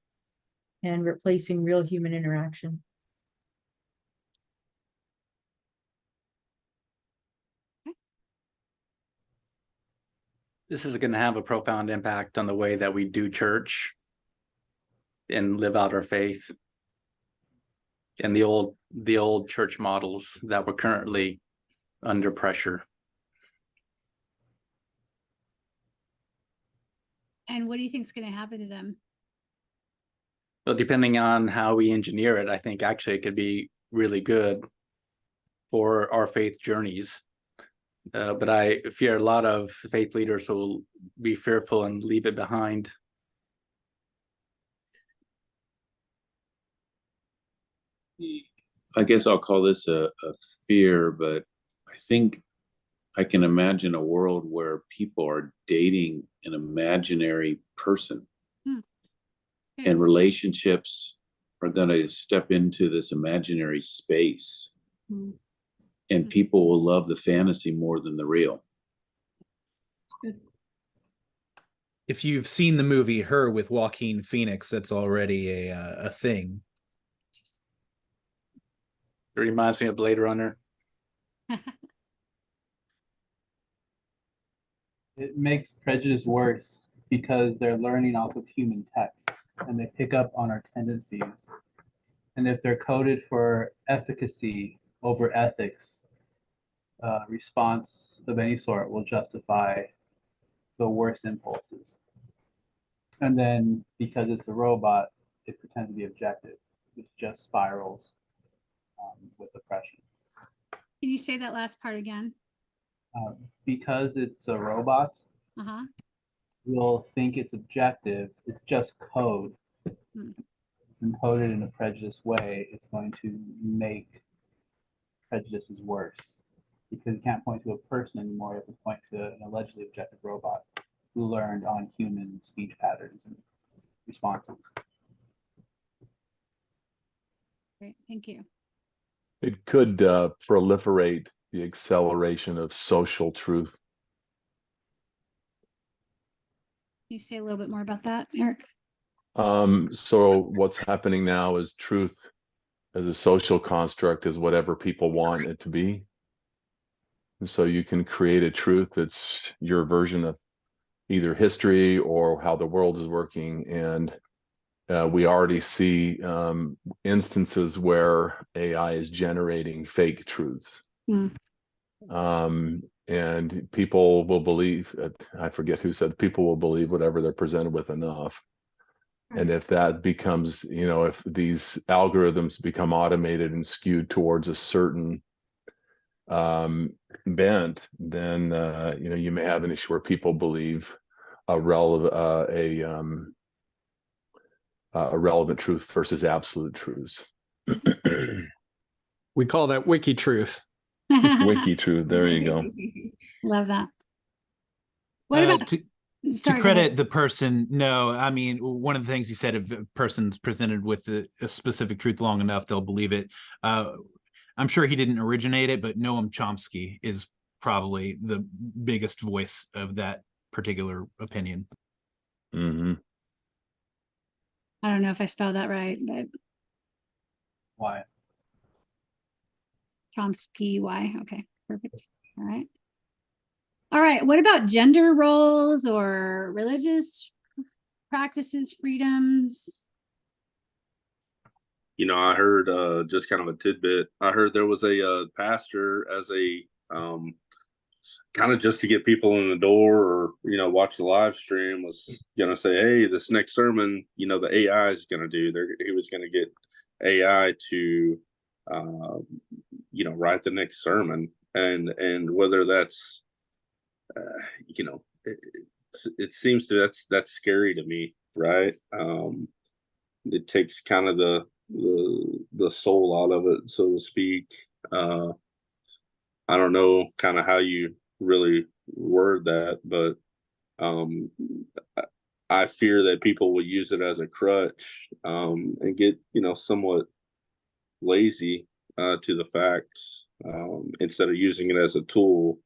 and replacing real human interaction. This is going to have a profound impact on the way that we do church and live out our faith, and the old church models that were currently under pressure. And what do you think is going to happen to them? Well, depending on how we engineer it, I think actually it could be really good for our faith journeys. But I fear a lot of faith leaders will be fearful and leave it behind. I guess I'll call this a fear, but I think I can imagine a world where people are dating an imaginary person and relationships are going to step into this imaginary space. And people will love the fantasy more than the real. If you've seen the movie Her with Joaquin Phoenix, that's already a thing. It reminds me of Blade Runner. It makes prejudice worse because they're learning off of human texts and they pick up on our tendencies. And if they're coded for efficacy over ethics, response of any sort will justify the worst impulses. And then because it's a robot, it pretends to be objective, which just spirals with oppression. Can you say that last part again? Because it's a robot, we'll think it's objective. It's just code. It's encoded in a prejudiced way. It's going to make prejudices worse because you can't point to a person anymore. You have to point to an allegedly objective robot who learned on human speech patterns and responses. Great, thank you. It could proliferate the acceleration of social truth. Can you say a little bit more about that, Eric? So what's happening now is truth as a social construct is whatever people want it to be. And so you can create a truth that's your version of either history or how the world is working. And we already see instances where AI is generating fake truths. And people will believe, I forget who said, people will believe whatever they're presented with enough. And if that becomes, if these algorithms become automated and skewed towards a certain bent, then, you may have an issue where people believe a relevant truth versus absolute truths. We call that wiki truth. Wiki truth. There you go. Love that. What about to credit the person? No, I mean, one of the things you said, if a person's presented with a specific truth long enough, they'll believe it. I'm sure he didn't originate it, but Noam Chomsky is probably the biggest voice of that particular opinion. I don't know if I spelled that right, but Why? Chomsky, why? Okay, perfect. All right. All right. What about gender roles or religious practices, freedoms? I heard just kind of a tidbit. I heard there was a pastor as a kind of just to get people in the door or, watch the live stream was going to say, hey, this next sermon, the AI is going to do. He was going to get AI to, write the next sermon. And whether that's, it seems to that's scary to me, right? It takes kind of the soul out of it, so to speak. I don't know kind of how you really word that, but I fear that people will use it as a crutch and get, somewhat lazy to the facts instead of using it as a tool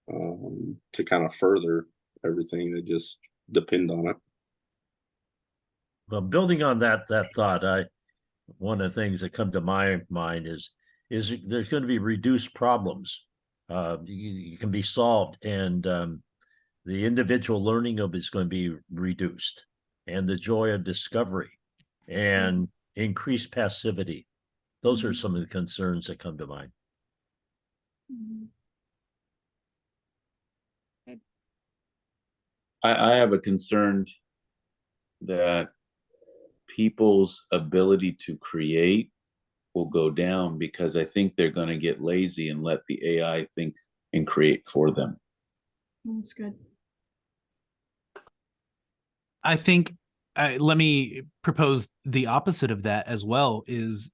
to kind of further everything. They just depend on it. Well, building on that thought, one of the things that come to my mind is there's going to be reduced problems. You can be solved, and the individual learning of it is going to be reduced, and the joy of discovery and increased passivity. Those are some of the concerns that come to mind. I have a concern that people's ability to create will go down because I think they're going to get lazy and let the AI think and create for them. That's good. I think let me propose the opposite of that as well. Is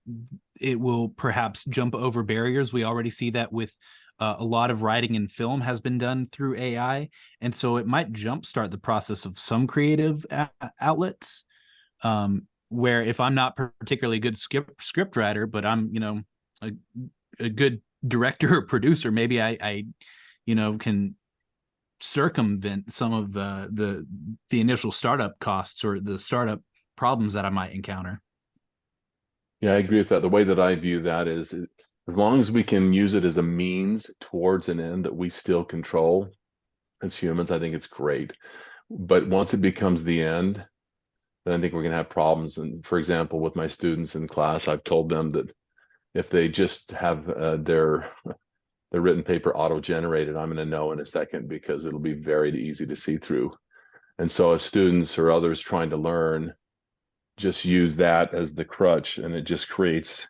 it will perhaps jump over barriers. We already see that with a lot of writing and film has been done through AI, and so it might jumpstart the process of some creative outlets. Where if I'm not particularly good script writer, but I'm a good director or producer, maybe I can circumvent some of the initial startup costs or the startup problems that I might encounter. Yeah, I agree with that. The way that I view that is, as long as we can use it as a means towards an end that we still control as humans, I think it's great. But once it becomes the end, then I think we're going to have problems. And for example, with my students in class, I've told them that if they just have their written paper auto-generated, I'm going to know in a second because it'll be very easy to see through. And so if students or others trying to learn just use that as the crutch, and it just creates,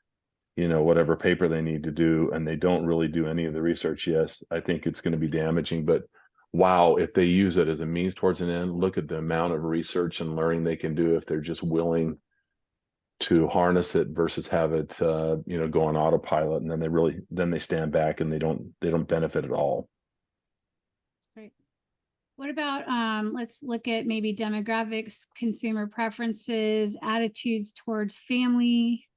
whatever paper they need to do, and they don't really do any of the research, yes, I think it's going to be damaging. But wow, if they use it as a means towards an end, look at the amount of research and learning they can do if they're just willing to harness it versus have it go on autopilot, and then they stand back and they don't benefit at all. That's great. What about let's look at maybe demographics, consumer preferences, attitudes towards family.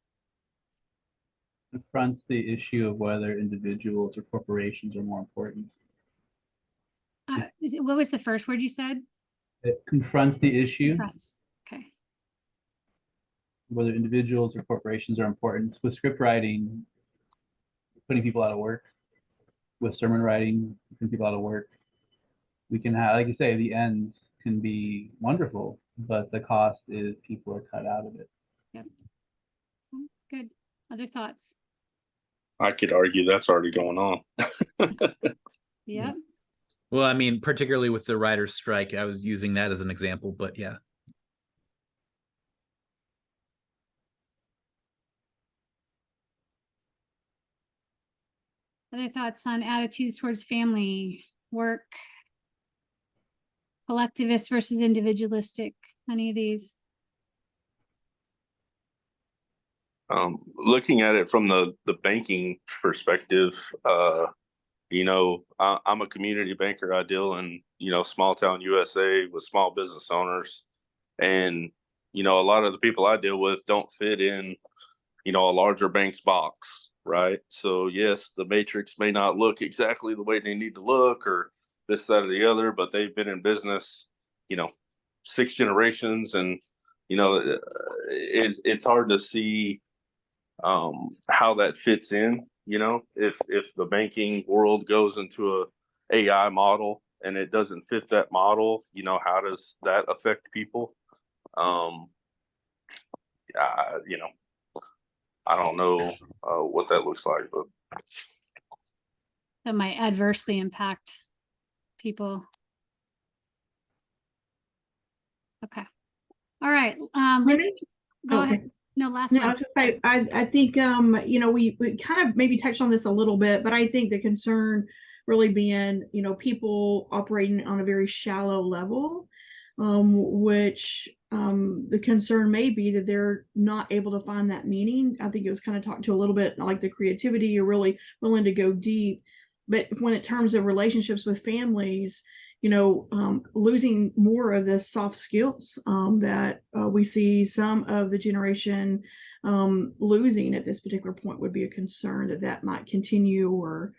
Confronts the issue of whether individuals or corporations are more important. What was the first word you said? It confronts the issue. Confronts. Okay. Whether individuals or corporations are important. With script writing, putting people out of work. With sermon writing, putting people out of work. We can have, like you say, the ends can be wonderful, but the cost is people are cut out of it. Yep. Good. Other thoughts? I could argue that's already going on. Yep. Well, I mean, particularly with the writer's strike, I was using that as an example, but yeah. Other thoughts on attitudes towards family, work, collectivist versus individualistic, any of these? Looking at it from the banking perspective, I'm a community banker. I deal in, small town USA with small business owners. And, a lot of the people I deal with don't fit in, a larger bank's box, right? So yes, the matrix may not look exactly the way they need to look or this, that, or the other, but they've been in business, 6 generations. And, it's hard to see how that fits in. If the banking world goes into a AI model and it doesn't fit that model, how does that affect people? I don't know what that looks like, but That might adversely impact people. Okay. All right. Let's go ahead. No, last one. I was just say, I think, we kind of maybe touched on this a little bit, but I think the concern really being, people operating on a very shallow level. which the concern may be that they're not able to find that meaning. I think it was kind of talked to a little bit like the creativity, you're really willing to go deep. But when in terms of relationships with families, losing more of the soft skills that we see some of the generation losing at this particular point would be a concern that might continue, or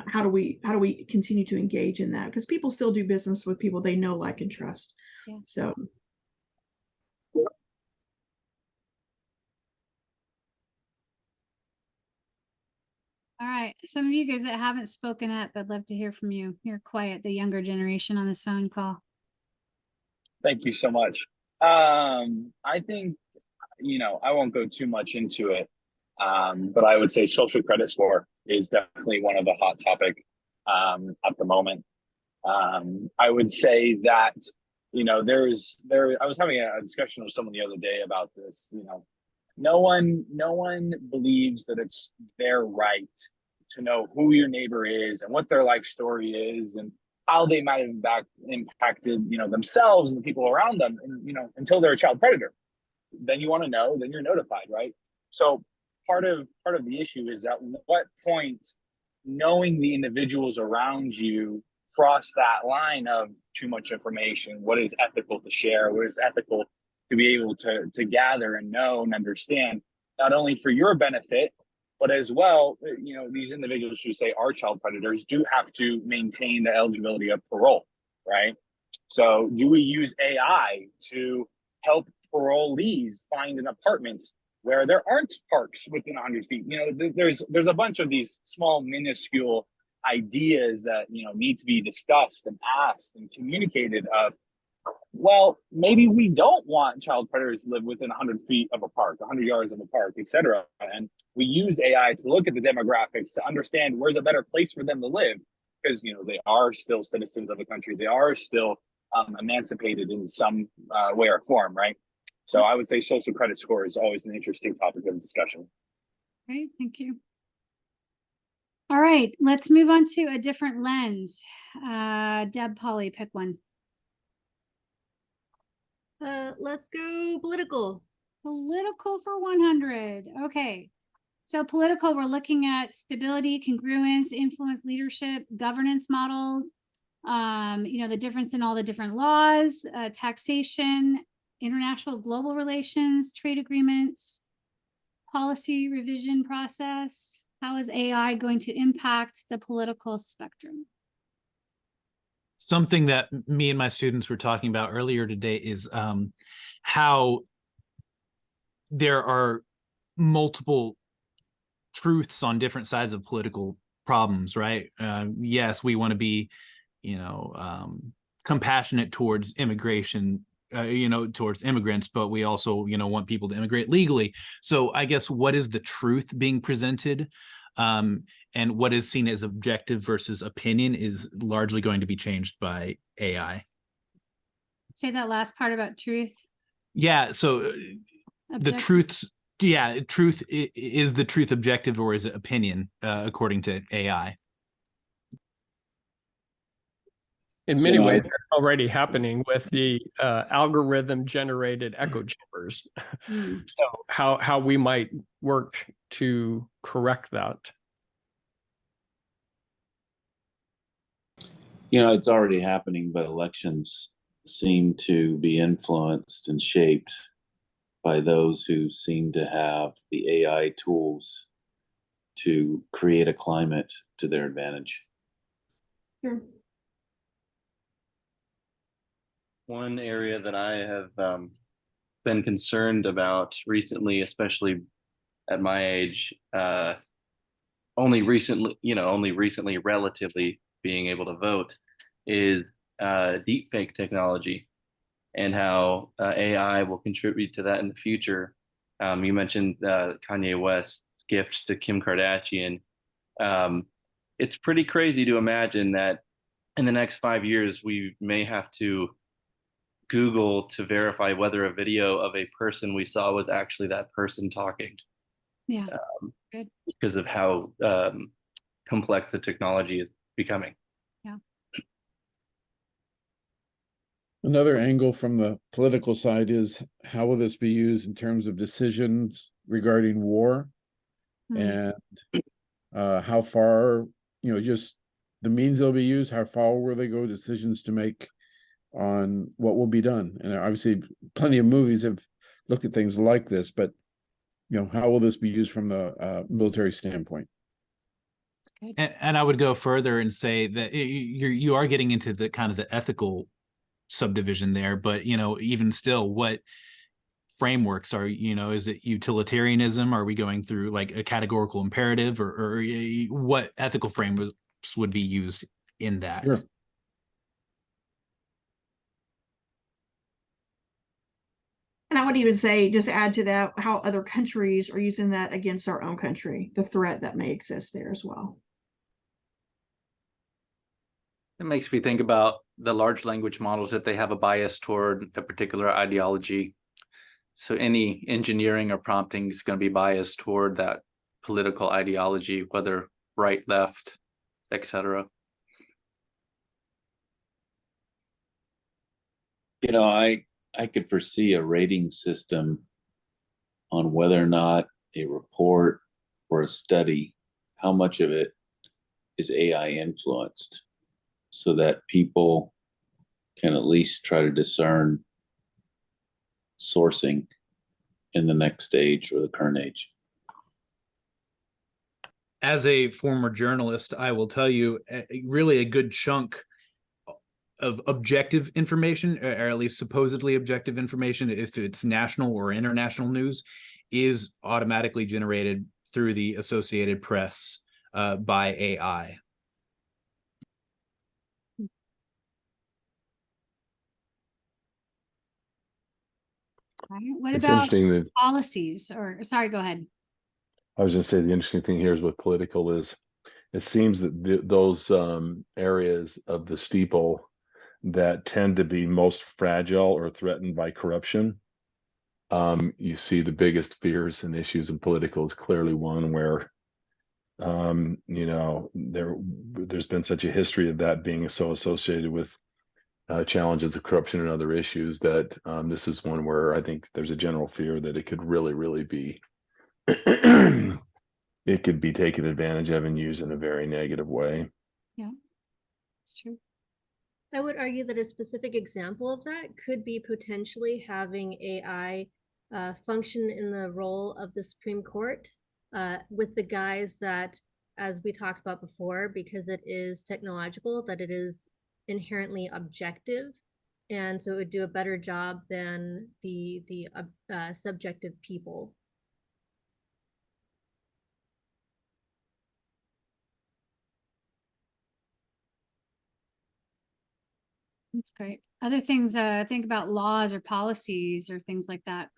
how do we continue to engage in that? Because people still do business with people they know, like, and trust. Yeah. So. All right. Some of you guys that haven't spoken up, I'd love to hear from you. You're quiet, the younger generation on this phone call. Thank you so much. I think, I won't go too much into it, but I would say social credit score is definitely one of the hot topic at the moment. I would say that, I was having a discussion with someone the other day about this. No one believes that it's their right to know who your neighbor is and what their life story is and how they might have impacted, themselves and the people around them, and, until they're a child predator. Then you want to know, then you're notified, right? So part of the issue is at what point knowing the individuals around you cross that line of too much information. What is ethical to share? What is ethical to be able to gather and know and understand, not only for your benefit, but as well, these individuals who say are child predators do have to maintain the eligibility of parole, right? So do we use AI to help parolees find an apartment where there aren't parks within 100 feet? There's a bunch of these small, minuscule ideas that, need to be discussed and asked and communicated of, well, maybe we don't want child predators to live within 100 feet of a park, 100 yards of a park, etc. And we use AI to look at the demographics to understand where's a better place for them to live, because, they are still citizens of the country. They are still emancipated in some way or form, right? So I would say social credit score is always an interesting topic of discussion. Great, thank you. All right, let's move on to a different lens. Deb, Polly, pick one. Let's go political. Political for 100. Okay. So political, we're looking at stability, congruence, influence, leadership, governance models, the difference in all the different laws, taxation, international global relations, trade agreements, policy revision process. How is AI going to impact the political spectrum? Something that me and my students were talking about earlier today is how there are multiple truths on different sides of political problems, right? Yes, we want to be, compassionate towards immigration, towards immigrants, but we also, want people to immigrate legally. So I guess what is the truth being presented? And what is seen as objective versus opinion is largely going to be changed by AI. Say that last part about truth. Yeah. So the truths. Yeah. Truth is the truth objective or is it opinion, according to AI? In many ways, that's already happening with the algorithm generated echo chambers. So how we might work to correct that. It's already happening, but elections seem to be influenced and shaped by those who seem to have the AI tools to create a climate to their advantage. Sure. One area that I have been concerned about recently, especially at my age, only recently relatively being able to vote, is deepfake technology and how AI will contribute to that in the future. You mentioned Kanye West's gift to Kim Kardashian. It's pretty crazy to imagine that in the next 5 years, we may have to Google to verify whether a video of a person we saw was actually that person talking. Yeah. Good. Because of how complex the technology is becoming. Yeah. Another angle from the political side is how will this be used in terms of decisions regarding war, and how far, just the means they'll be used, how far will they go, decisions to make on what will be done. And obviously plenty of movies have looked at things like this, but how will this be used from the military standpoint? And I would go further and say that you are getting into the kind of the ethical subdivision there, but even still, what frameworks are, is it utilitarianism? Are we going through like a categorical imperative, or what ethical frameworks would be used in that? Sure. And I would even say, just add to that, how other countries are using that against our own country, the threat that may exist there as well. It makes me think about the large language models, that they have a bias toward a particular ideology. So any engineering or prompting is going to be biased toward that political ideology, whether right, left, etc. I could foresee a rating system on whether or not a report or a study, how much of it is AI influenced, so that people can at least try to discern sourcing in the next age or the current age. As a former journalist, I will tell you, really a good chunk of objective information, or at least supposedly objective information, if it's national or international news, is automatically generated through the Associated Press by AI. What It's about interesting that policies? Or sorry, go ahead. I was going to say the interesting thing here is with political is it seems that those areas of the steeple that tend to be most fragile or threatened by corruption, you see the biggest fears and issues in political is clearly one where there's been such a history of that being so associated with challenges of corruption and other issues that this is one where I think there's a general fear that it could really be it could be taken advantage of and used in a very negative way. Yeah, it's true. I would argue that a specific example of that could be potentially having AI function in the role of the Supreme Court with the guise that, as we talked about before, because it is technological, that it is inherently objective, and so it would do a better job than the subjective people. That's great. Other things, think about laws or policies or things like that.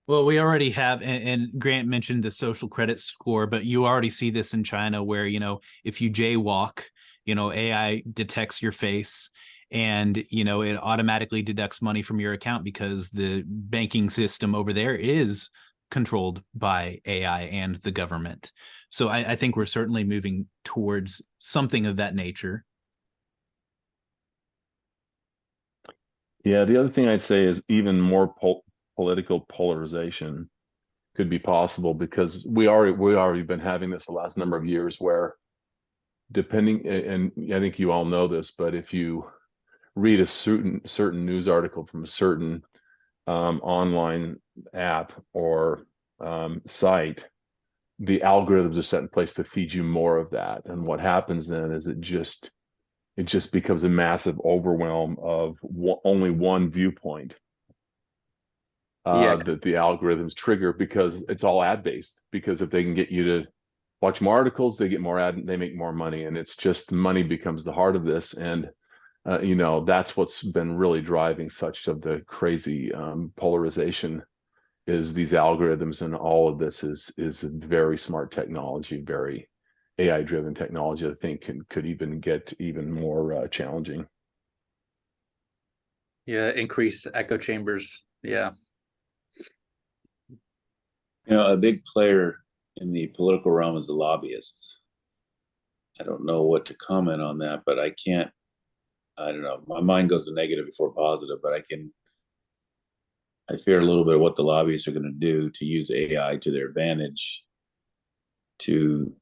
Well, we already have, and Grant mentioned the social credit score, but you already see this in China where, if you jaywalk, AI detects your face and, it automatically deducts money from your account because the banking system over there is controlled by AI and the government. So I think we're certainly moving towards something of that nature. Yeah, the other thing I'd say is even more political polarization could be possible, because we already been having this the last number of years where, depending, and I think you all know this, but if you read a certain news article from a certain online app or site, the algorithms are set in place to feed you more of that. And what happens then is it just becomes a massive overwhelm of only one viewpoint that the algorithms trigger, because it's all ad based. Because if they can get you to watch more articles, they get more they make more money, and it's just money becomes the heart of this. And that's what's been really driving such of the crazy polarization, is these algorithms, and all of this is very smart technology, very AI driven technology. I think could even get even more challenging. Yeah, increase echo chambers. Yeah. A big player in the political realm is the lobbyists. I don't know what to comment on that, but I don't know. My mind goes to negative before positive, but I fear a little bit of what the lobbyists are going to do to use AI to their advantage to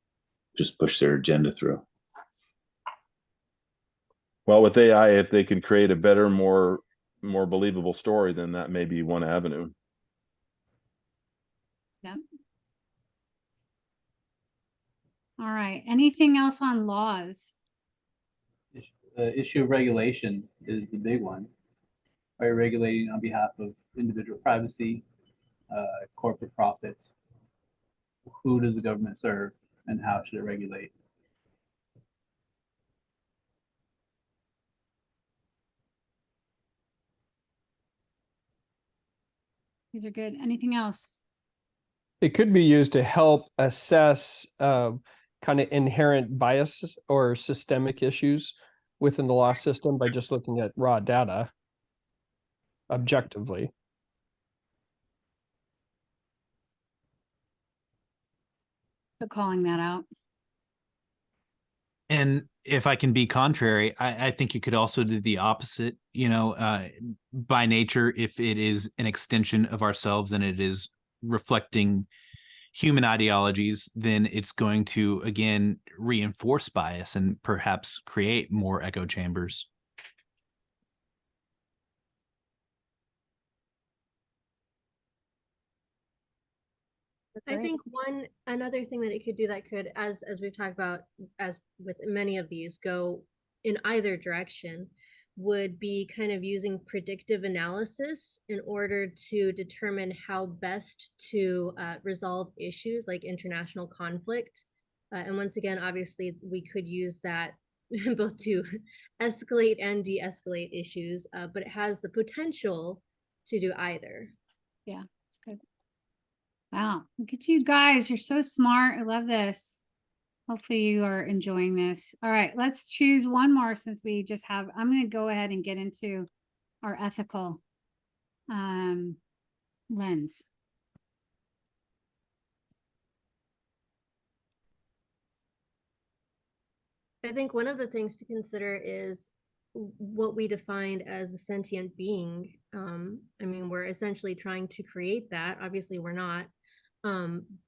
just push their agenda through. Well, with AI, if they can create a better, more believable story, then that may be one avenue. Yeah. All right. Anything else on laws? The issue of regulation is the big one. Are you regulating on behalf of individual privacy, corporate profits? Who does the government serve, and how should it regulate? These are good. Anything else? It could be used to help assess kind of inherent bias or systemic issues within the law system by just looking at raw data objectively. So calling that out. And if I can be contrary, I think you could also do the opposite, by nature, if it is an extension of ourselves and it is reflecting human ideologies, then it's going to, again, reinforce bias and perhaps create more echo chambers. I think another thing that it could do that could, as we've talked about, as with many of these, go in either direction, would be kind of using predictive analysis in order to determine how best to resolve issues like international conflict. And once again, obviously, we could use that both to escalate and de-escalate issues, but it has the potential to do either. Yeah, it's good. Wow, look at you guys. You're so smart. I love this. Hopefully you are enjoying this. All right, let's choose one more since we just have, I'm going to go ahead and get into our ethical lens. I think one of the things to consider is what we defined as a sentient being. I mean, we're essentially trying to create that. Obviously, we're not.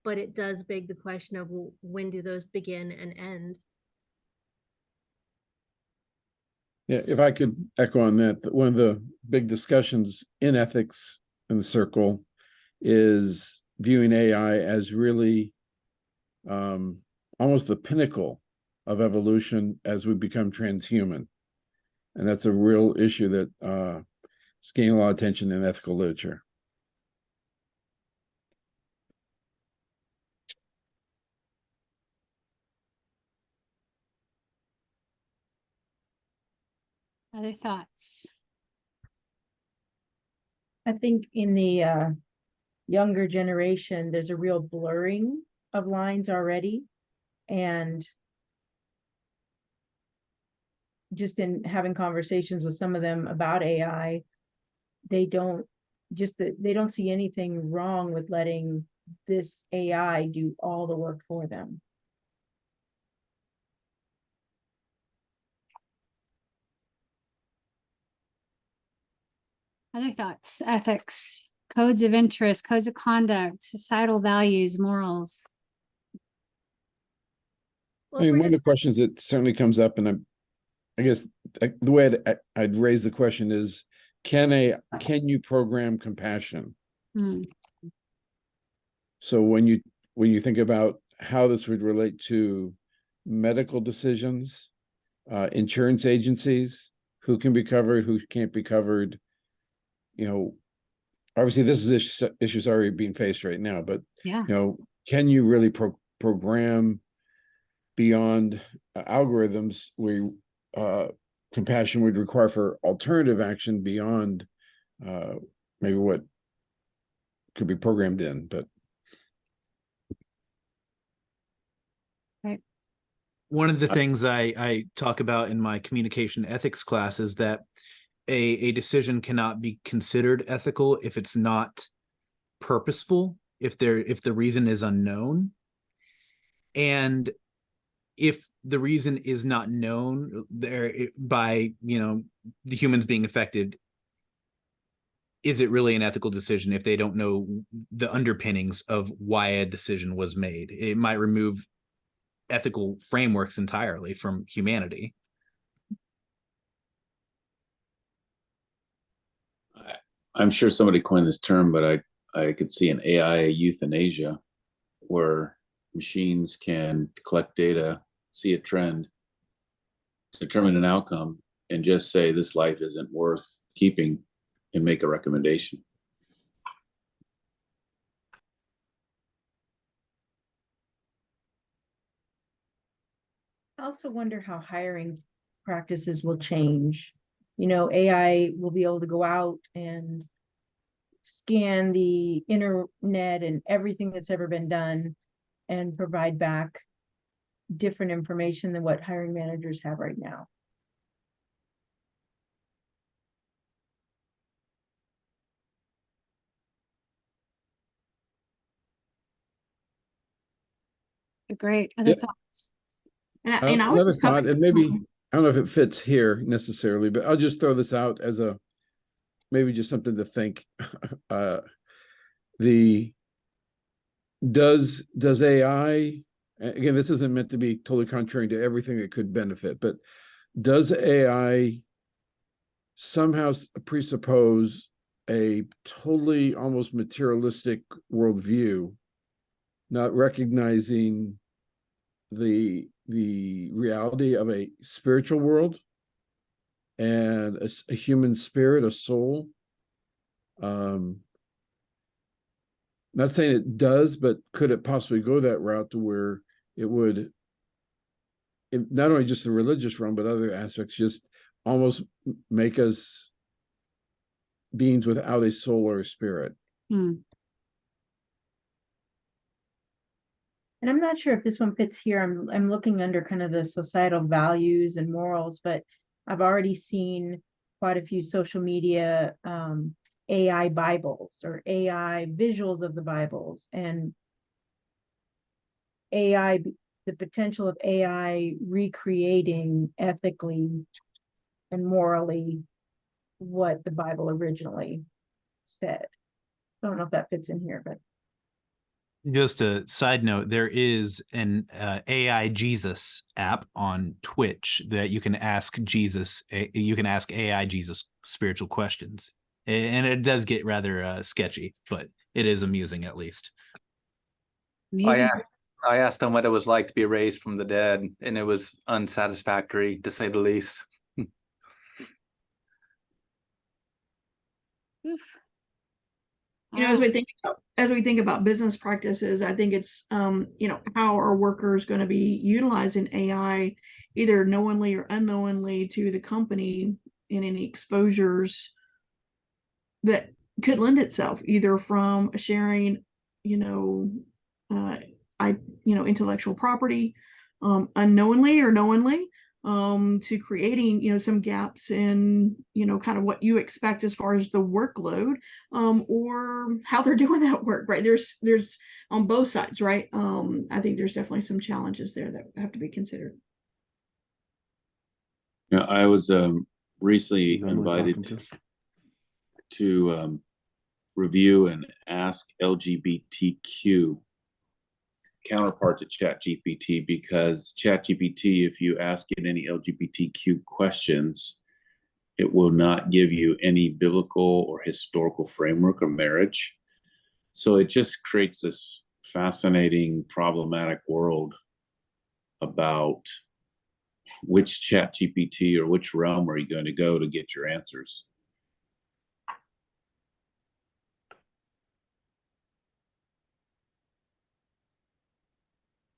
But it does beg the question of, well, when do those begin and end? Yeah, if I could echo on that, one of the big discussions in ethics in the circle is viewing AI as really almost the pinnacle of evolution as we become transhuman. And that's a real issue that is gaining a lot of attention in ethical literature. Other thoughts? I think in the younger generation, there's a real blurring of lines already. And just in having conversations with some of them about AI, they don't see anything wrong with letting this AI do all the work for them. Other thoughts? Ethics, codes of interest, codes of conduct, societal values, morals. I mean, one of the questions that certainly comes up, and I guess the way I'd raise the question is, can you program compassion? So when you think about how this would relate to medical decisions, insurance agencies, who can be covered, who can't be covered, obviously this is issues already being faced right now, but yeah, can you really program beyond algorithms where compassion would require for alternative action beyond maybe what could be programmed in, but right. One of the things I talk about in my communication ethics class is that a decision cannot be considered ethical if it's not purposeful, if the reason is unknown. And if the reason is not known there by, the humans being affected, is it really an ethical decision if they don't know the underpinnings of why a decision was made? It might remove ethical frameworks entirely from humanity. I'm sure somebody coined this term, but I could see an AI euthanasia where machines can collect data, see a trend, determine an outcome, and just say this life isn't worth keeping and make a recommendation. I also wonder how hiring practices will change. AI will be able to go out and scan the internet and everything that's ever been done and provide back different information than what hiring managers have right now. Great. Other thoughts? And I Another was thought, and maybe I don't know if it fits here necessarily, but I'll just throw this out as maybe just something to think. Does AI, again, this isn't meant to be totally contrary to everything that could benefit, but does AI somehow presuppose a totally almost materialistic worldview, not recognizing the reality of a spiritual world and a human spirit, a soul? Not saying it does, but could it possibly go that route to where it would, not only just the religious realm, but other aspects, just almost make us beings without a soul or a spirit? And I'm not sure if this one fits here. I'm looking under kind of the societal values and morals, but I've already seen quite a few social media AI Bibles or AI visuals of the Bibles, and AI, the potential of AI recreating ethically and morally what the Bible originally said. I don't know if that fits in here, but Just a side note, there is an AI Jesus app on Twitch that you can ask Jesus. You can ask AI Jesus spiritual questions, and it does get rather sketchy, but it is amusing at least. I asked him what it was like to be raised from the dead, and it was unsatisfactory, to say the least. as we think about business practices, I think it's how are workers going to be utilizing AI, either knowingly or unknowingly, to the company in any exposures that could lend itself either from sharing intellectual property unknowingly or knowingly, to creating some gaps in kind of what you expect as far as the workload, or how they're doing that work, right? There's on both sides, right? I think there's definitely some challenges there that have to be considered. I was recently invited to review and ask LGBTQ counterpart to ChatGPT, because ChatGPT, if you ask it any LGBTQ questions, it will not give you any biblical or historical framework of marriage. So it just creates this fascinating, problematic world about which ChatGPT or which realm are you going to go to get your answers.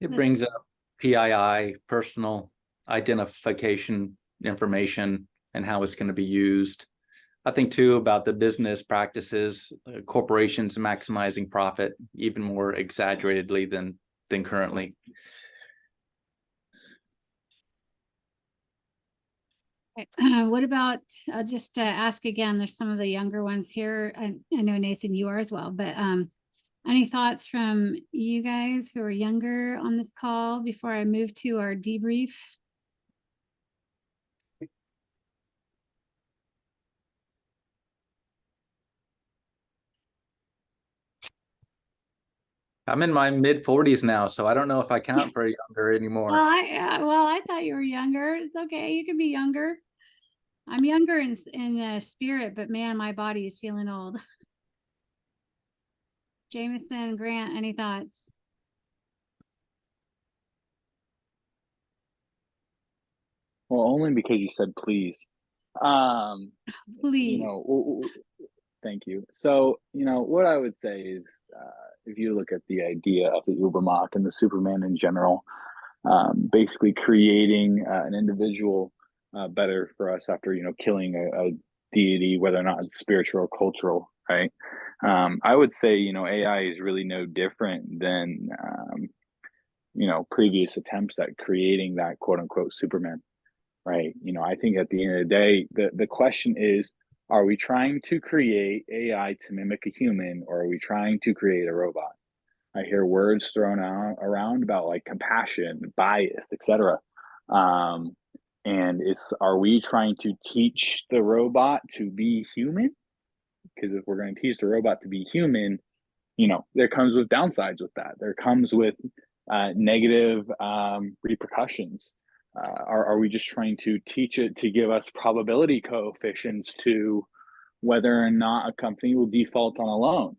It brings up PII, personal identification information, and how it's going to be used. I think too about the business practices, corporations maximizing profit even more exaggeratedly than currently. What about, I'll just ask again, there's some of the younger ones here. I know, Nathan, you are as well, but Any thoughts from you guys who are younger on this call before I move to our debrief? I'm in my mid 40s now, so I don't know if I count for younger anymore. Well, I thought you were younger. It's okay. You can be younger. I'm younger in spirit, but man, my body is feeling old. Jameson, Grant, any thoughts? Well, only because you said please. Please. You know, thank you. So, you know, what I would say is, if you look at the idea of the Ubermacht and the Superman in general, basically creating an individual better for us after, you know, killing a deity, whether or not it's spiritual or cultural, right? I would say, you know, AI is really no different than, you know, previous attempts at creating that quote unquote Superman, right? You know, I think at the end of the day, the question is, are we trying to create AI to mimic a human, or are we trying to create a robot? I hear words thrown out around about like compassion, bias, etc. And it's, are we trying to teach the robot to be human? Because if we're going to teach the robot to be human, you know, there comes with downsides with that. There comes with negative repercussions. Are we just trying to teach it to give us probability coefficients to whether or not a company will default on a loan?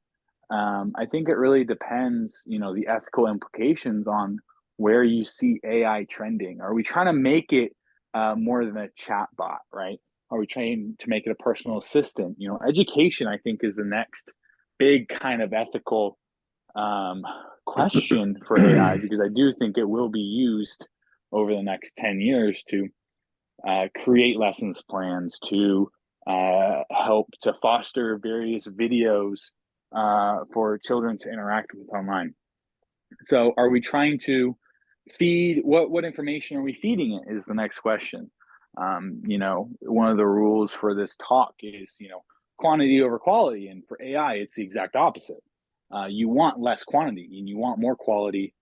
I think it really depends, you know, the ethical implications on where you see AI trending. Are we trying to make it more than a chat bot, right? Are we trying to make it a personal assistant? You know, education, I think, is the next big kind of ethical question for AI, because I do think it will be used over the next 10 years to create lessons plans, to help to foster various videos for children to interact with online. So are we trying to feed, what information are we feeding it is the next question. You know, one of the rules for this talk is, you know, quantity over quality, and for AI it's the exact opposite. You want less quantity and you want more quality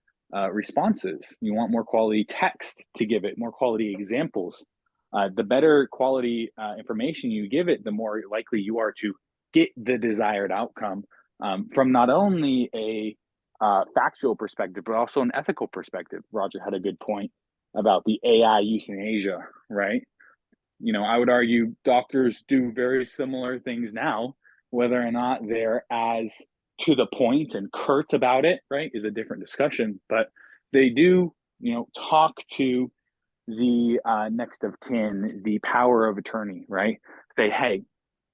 responses. You want more quality text to give it, more quality examples. The better quality information you give it, the more likely you are to get the desired outcome, from not only a factual perspective, but also an ethical perspective. Roger had a good point about the AI euthanasia, right? You know, I would argue doctors do very similar things now. Whether or not they're as to the point and curt about it, right, is a different discussion. But they do, you know, talk to the next of kin, the power of attorney, right? Say, hey,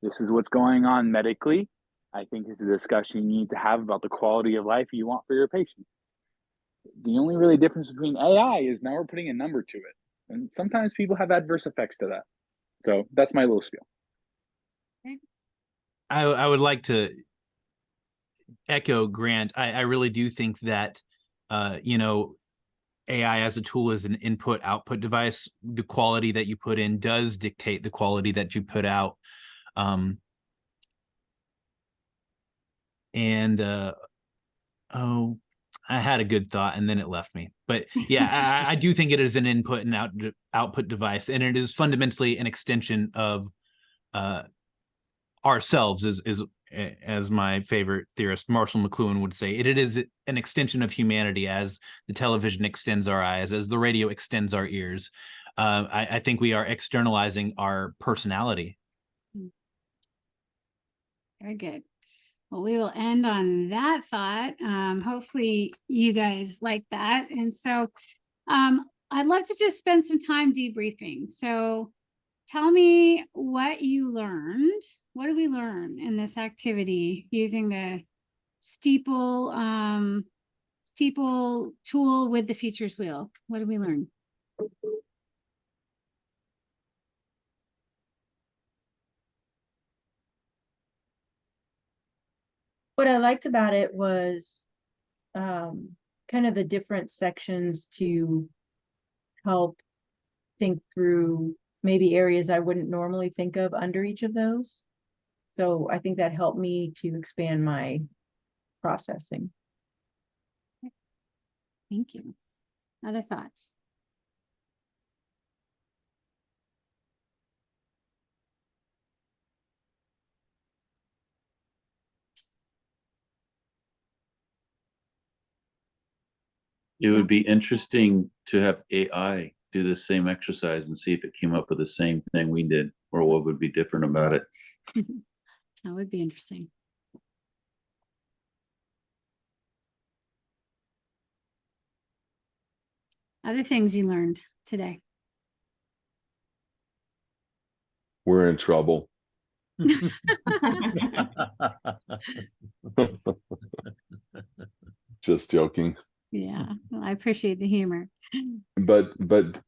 this is what's going on medically. I think it's a discussion you need to have about the quality of life you want for your patient. The only really difference between AI is now we're putting a number to it. And sometimes people have adverse effects to that. So that's my little spiel. I would like to echo Grant. I really do think that, you know, AI as a tool is an input-output device. The quality that you put in does dictate the quality that you put out. Oh, I had a good thought and then it left me. But yeah, I do think it is an input and output device, and it is fundamentally an extension of ourselves, as my favorite theorist Marshall McLuhan would say. It is an extension of humanity, as the television extends our eyes, as the radio extends our ears. I think we are externalizing our personality. Very good. Well, we will end on that thought. Hopefully you guys like that. And so I'd love to just spend some time debriefing. So tell me what you learned. What did we learn in this activity using the steeple tool with the features wheel? What did we learn? What I liked about it was kind of the different sections to help think through maybe areas I wouldn't normally think of under each of those. So I think that helped me to expand my processing. Thank you. Other thoughts? It would be interesting to have AI do the same exercise and see if it came up with the same thing we did, or what would be different about it. That would be interesting. Other things you learned today? We're in trouble. Just joking. Yeah, well, I appreciate the humor. But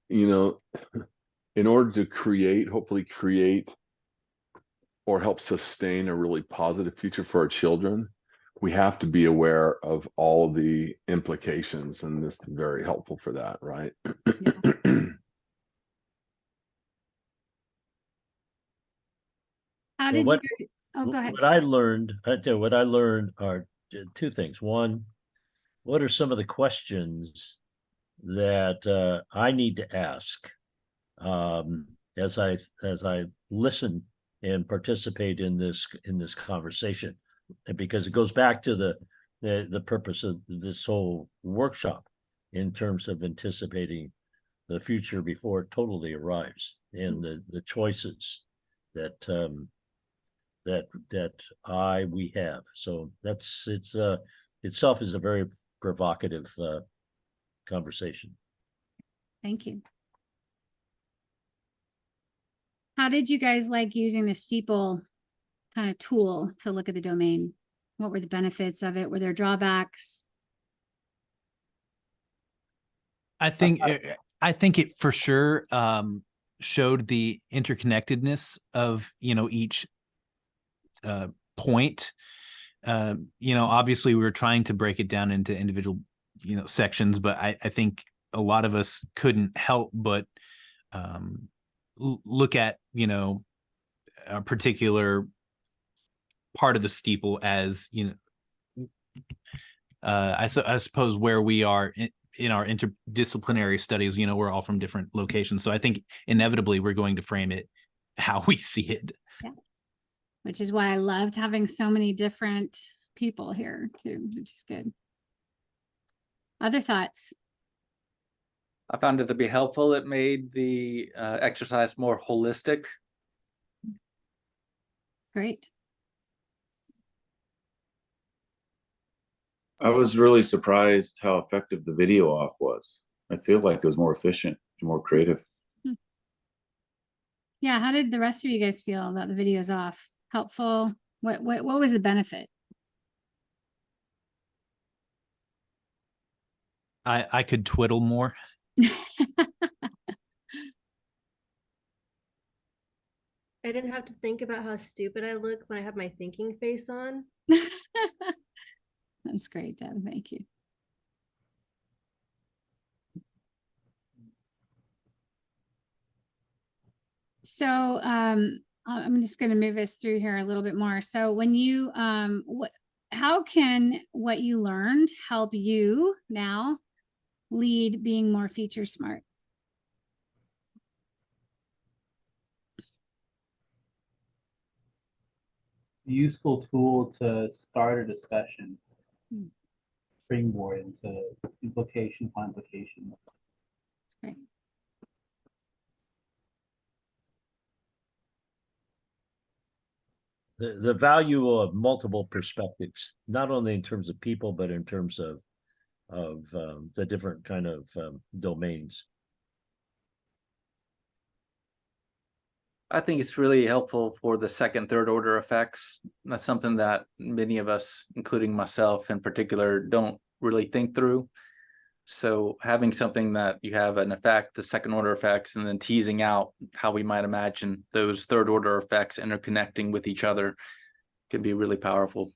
you know, in order to create, hopefully create or help sustain a really positive future for our children, we have to be aware of all the implications, and this is very helpful for that, right? Yeah. How did what, you? Oh, go ahead. What I learned, I tell you, what I learned are two things. One, what are some of the questions that I need to ask as I listen and participate in this conversation, because it goes back to the purpose of this whole workshop in terms of anticipating the future before it totally arrives, and the choices that we have. So it's itself is a very provocative conversation. Thank you. How did you guys like using the steeple kind of tool to look at the domain? What were the benefits of it? Were there drawbacks? I think it for sure showed the interconnectedness of, you know, each point. You know, obviously we were trying to break it down into individual, you know, sections, but I think a lot of us couldn't help but look at, you know, a particular part of the steeple as, you know, I suppose where we are in our interdisciplinary studies, you know, we're all from different locations. So I think inevitably we're going to frame it how we see it. Yeah. Which is why I loved having so many different people here too, which is good. Other thoughts? I found it to be helpful. It made the exercise more holistic. Great. I was really surprised how effective the video off was. I feel like it was more efficient and more creative. Yeah, how did the rest of you guys feel about the videos off? Helpful? What was the benefit? I could twiddle more. I didn't have to think about how stupid I look when I have my thinking face on. That's great, Deb. Thank you. So I'm just going to move us through here a little bit more. So when you how can what you learned help you now lead being more feature smart? Useful tool to start a discussion, springboard into implication upon implication. That's great. The value of multiple perspectives, not only in terms of people, but in terms of the different kind of domains. I think it's really helpful for the second, third order effects. That's something that many of us, including myself in particular, don't really think through. So having something that you have an effect, the second order effects, and then teasing out how we might imagine those third order effects interconnecting with each other can be really powerful.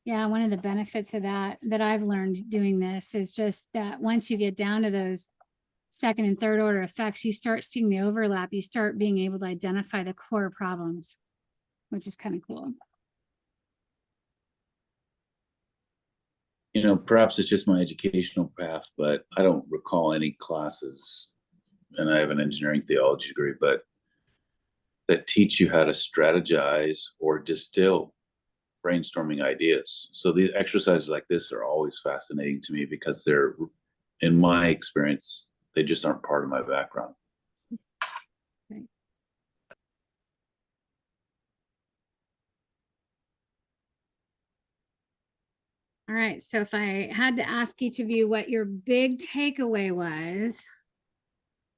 Yeah, one of the benefits of that I've learned doing this is just that once you get down to those second and third order effects, you start seeing the overlap. You start being able to identify the core problems, which is kind of cool. you know, perhaps it's just my educational path, but I don't recall any classes, and I have an engineering theology degree, but that teach you how to strategize or distill brainstorming ideas. So the exercises like this are always fascinating to me because they're, in my experience, they just aren't part of my background. Right. All right, so if I had to ask each of you what your big takeaway was,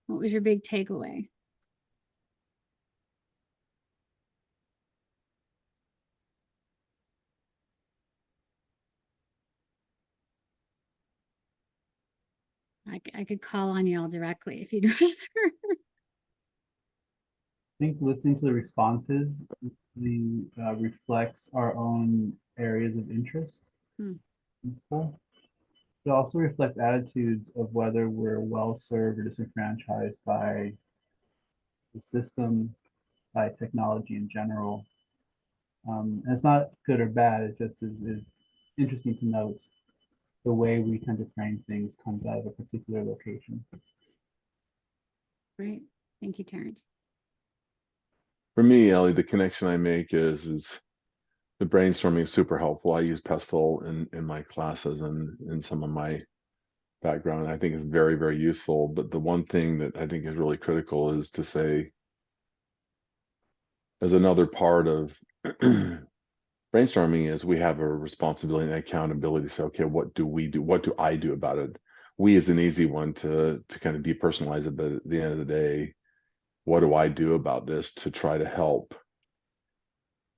what was your big takeaway? I could call on y'all directly if you'd rather. I think listening to the responses really reflects our own areas of interest. Useful. It also reflects attitudes of whether we're well served or disenfranchised by the system, by technology in general. And it's not good or bad, it just is interesting to note the way we tend to frame things comes out of a particular location. Great. Thank you, Terrence. For me, Ellie, the connection I make is the brainstorming is super helpful. I use Pestle in my classes and in some of my background. I think it's very, very useful. But the one thing that I think is really critical is to say, as another part of brainstorming is we have a responsibility and accountability to say, okay, what do we do? What do I do about it? We is an easy one to kind of depersonalize it, but at the end of the day, what do I do about this to try to help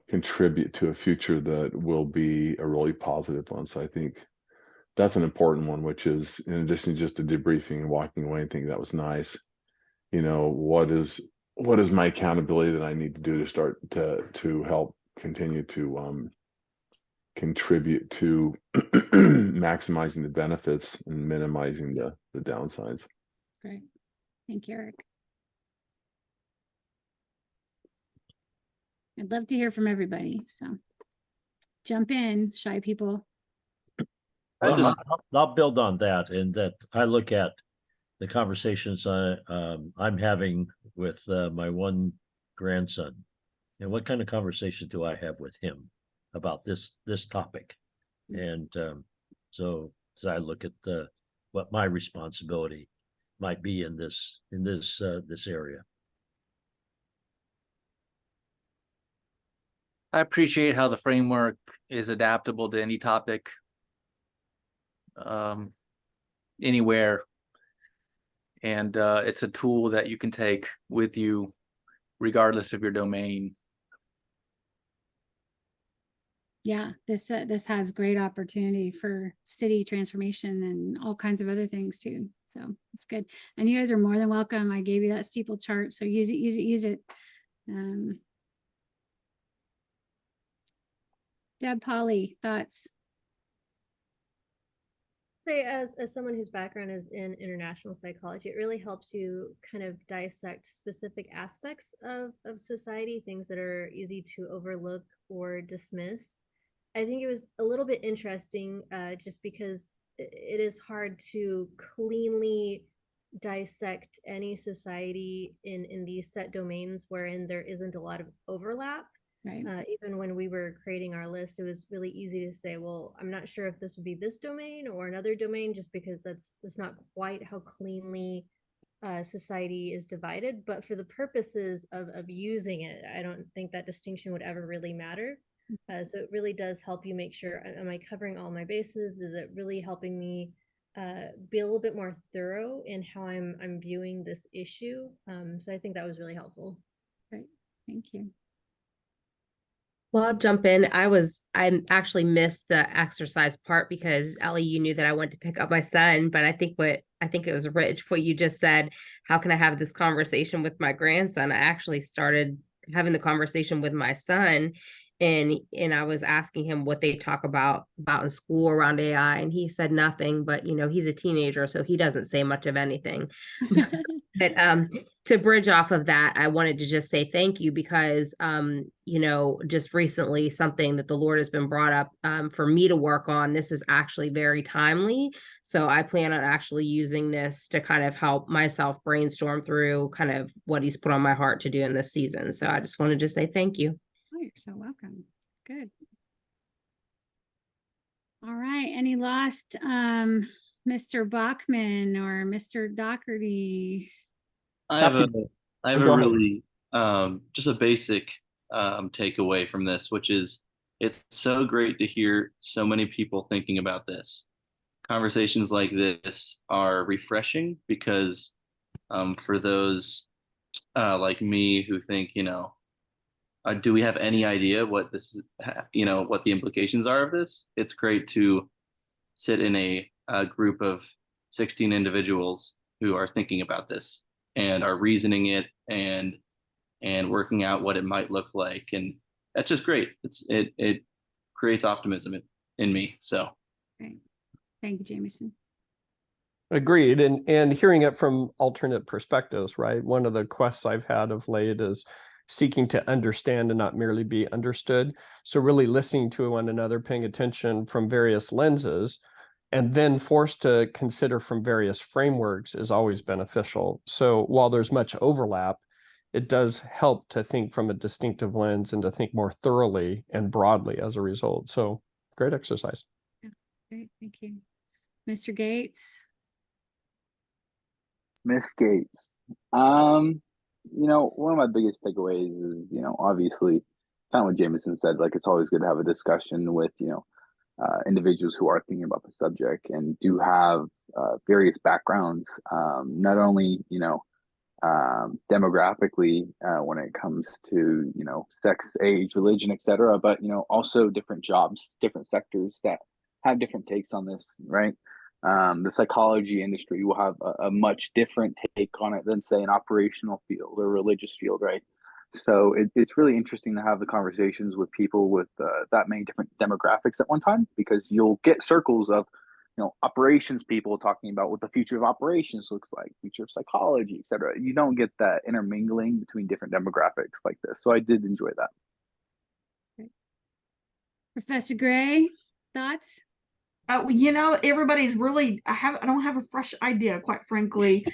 contribute to a future that will be a really positive one? So I think that's an important one, which is in addition to just the debriefing and walking away and thinking that was nice, you know, what is my accountability that I need to do to start to help continue to contribute to maximizing the benefits and minimizing the downsides. Great. Thank you, Eric. I'd love to hear from everybody. So jump in, shy people. I'll build on that, in that I look at the conversations I'm having with my one grandson, and what kind of conversation do I have with him about this topic? And so as I look at what my responsibility might be in this area. I appreciate how the framework is adaptable to any topic, anywhere. And it's a tool that you can take with you regardless of your domain. Yeah, this has great opportunity for city transformation and all kinds of other things too. So it's good. And you guys are more than welcome. I gave you that steeple chart, so use it, use it, use it. Deb, Polly, thoughts? Say, as someone whose background is in international psychology, it really helps you kind of dissect specific aspects of society, things that are easy to overlook or dismiss. I think it was a little bit interesting just because it is hard to cleanly dissect any society in these set domains wherein there isn't a lot of overlap. Right. Even when we were creating our list, it was really easy to say, well, I'm not sure if this would be this domain or another domain, just because that's not quite how cleanly society is divided. But for the purposes of using it, I don't think that distinction would ever really matter. So it really does help you make sure, am I covering all my bases? Is it really helping me be a little bit more thorough in how I'm viewing this issue? So I think that was really helpful. Great, thank you. Well, I'll jump in. I actually missed the exercise part because Ellie, you knew that I went to pick up my son, but I think it was Rich, what you just said, how can I have this conversation with my grandson? I actually started having the conversation with my son, and I was asking him what they talk about in school around AI, and he said nothing, but he's a teenager, so he doesn't say much of anything. But to bridge off of that, I wanted to just say thank you because you know, just recently something that the Lord has been brought up for me to work on. This is actually very timely. So I plan on actually using this to kind of help myself brainstorm through kind of what he's put on my heart to do in this season. So I just wanted to say thank you. Oh, you're so welcome. Good. All right. Any last Mr. Bachman or Mr. Doherty? I have a Go ahead. really just a basic takeaway from this, which is it's so great to hear so many people thinking about this. Conversations like this are refreshing because for those like me who think, you know, do we have any idea what this is, you know, what the implications are of this? It's great to sit in a group of 16 individuals who are thinking about this and are reasoning it and working out what it might look like, and that's just great. It creates optimism in me. So Great. Thank you, Jameson. Agreed. And hearing it from alternate perspectives, right? One of the quests I've had of late is seeking to understand and not merely be understood. So really listening to one another, paying attention from various lenses, and then forced to consider from various frameworks is always beneficial. So while there's much overlap, it does help to think from a distinctive lens and to think more thoroughly and broadly as a result. So great exercise. Yeah, great. Thank you. Mr. Gates. Miss Gates. You know, one of my biggest takeaways is, you know, obviously kind of what Jameson said, like it's always good to have a discussion with, you know, individuals who are thinking about the subject and do have various backgrounds, not only, you know, demographically when it comes to, you know, sex, age, religion, etc., but, you know, also different jobs, different sectors that have different takes on this, right? The psychology industry will have a much different take on it than, say, an operational field or religious field, right? So it's really interesting to have the conversations with people with that many different demographics at one time, because you'll get circles of, you know, operations people talking about what the future of operations looks like, future of psychology, etc. You don't get that intermingling between different demographics like this. So I did enjoy that. Great. Professor Gray, thoughts? You know, everybody's really, I don't have a fresh idea, quite frankly.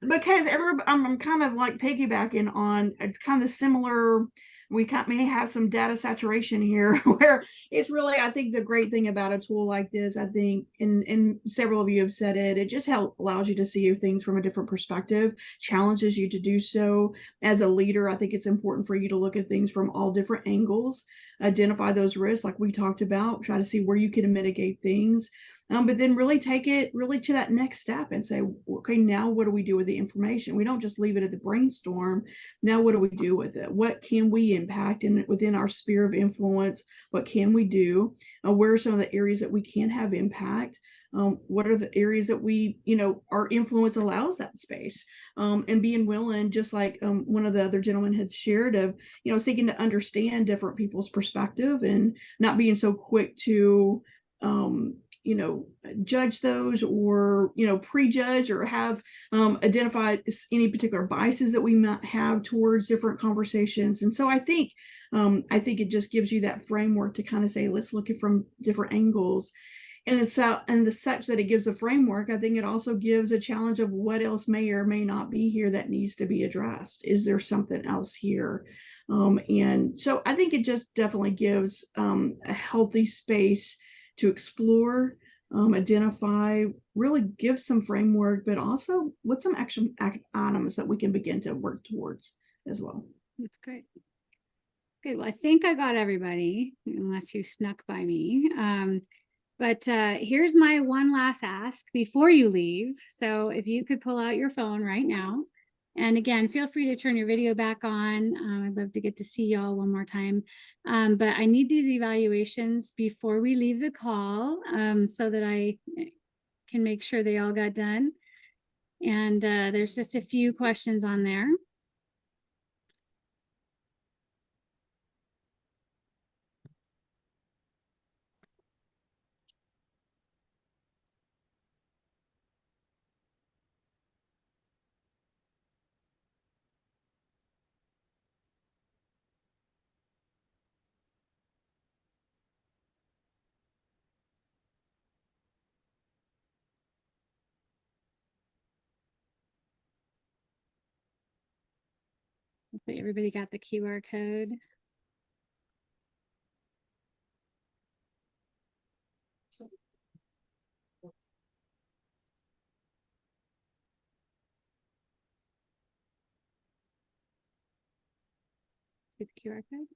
Because I'm kind of like piggybacking on kind of similar, we may have some data saturation here where it's really, I think the great thing about a tool like this, I think, and several of you have said it, it just allows you to see things from a different perspective, challenges you to do so. As a leader, I think it's important for you to look at things from all different angles, identify those risks like we talked about, try to see where you can mitigate things. But then really take it really to that next step and say, okay, now what do we do with the information? We don't just leave it at the brainstorm. Now what do we do with it? What can we impact within our sphere of influence? What can we do? Where are some of the areas that we can have impact? What are the areas that we, you know, our influence allows that space? And being willing, just like one of the other gentlemen had shared, of, you know, seeking to understand different people's perspective and not being so quick to you know, judge those, or, you know, prejudge or have identified any particular biases that we might have towards different conversations. And so I think it just gives you that framework to kind of say, let's look at from different angles. And it's and the such that it gives a framework, I think it also gives a challenge of what else may or may not be here that needs to be addressed. Is there something else here? And so I think it just definitely gives a healthy space to explore, identify, really give some framework, but also with some action items that we can begin to work towards as well. That's great. Good. Well, I think I got everybody, unless you snuck by me. But here's my one last ask before you leave. So if you could pull out your phone right now. And again, feel free to turn your video back on. I'd love to get to see y'all one more time. But I need these evaluations before we leave the call, so that I can make sure they all got done. And there's just a few questions on there. Hopefully everybody got the QR code. With the QR code.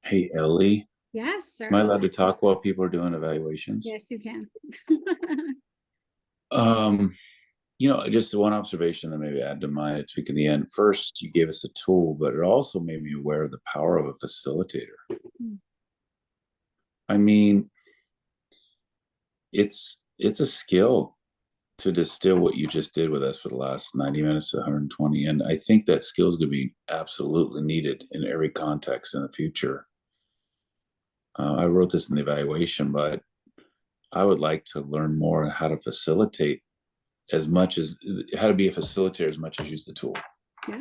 Hey, Ellie, Yes, sir. am I allowed to talk while people are doing evaluations? Yes, you can. Just one observation that maybe add to mine, tweak in the end. First, you gave us a tool, but it also made me aware of the power of a facilitator. I mean, it's a skill to distill what you just did with us for the last 90 minutes to 120. And I think that skill is going to be absolutely needed in every context in the future. I wrote this in the evaluation, but I would like to learn more how to facilitate as much as how to be a facilitator as much as use the tool. Yeah.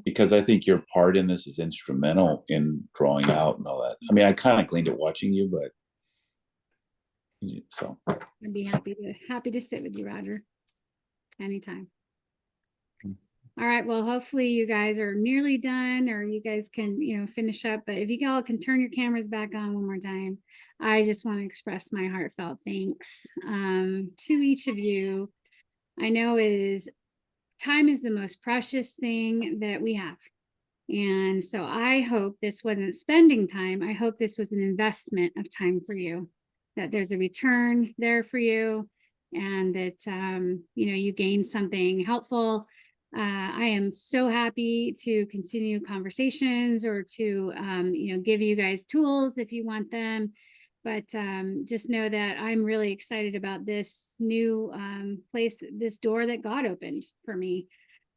Because I think your part in this is instrumental in drawing out and all that. I mean, I kind of gleaned it watching you, but so I'd be happy to sit with you, Roger. Anytime. All right. Well, hopefully you guys are nearly done, or you guys can, finish up. But if you all can turn your cameras back on one more time, I just want to express my heartfelt thanks to each of you. I know time is the most precious thing that we have. And so I hope this wasn't spending time. I hope this was an investment of time for you, that there's a return there for you, and that, you gain something helpful. I am so happy to continue conversations or to, give you guys tools if you want them. But just know that I'm really excited about this new place, this door that God opened for me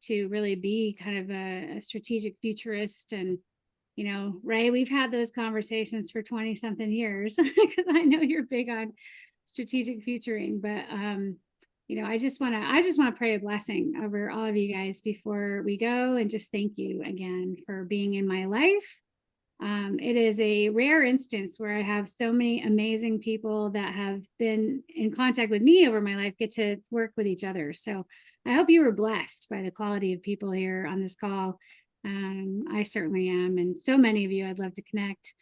to really be kind of a strategic futurist. And, Ray, we've had those conversations for 20 something years because I know you're big on strategic futuring, but I just want to pray a blessing over all of you guys before we go, and just thank you again for being in my life. It is a rare instance where I have so many amazing people that have been in contact with me over my life get to work with each other. So I hope you were blessed by the quality of people here on this call. I certainly am. And so many of you I'd love to connect,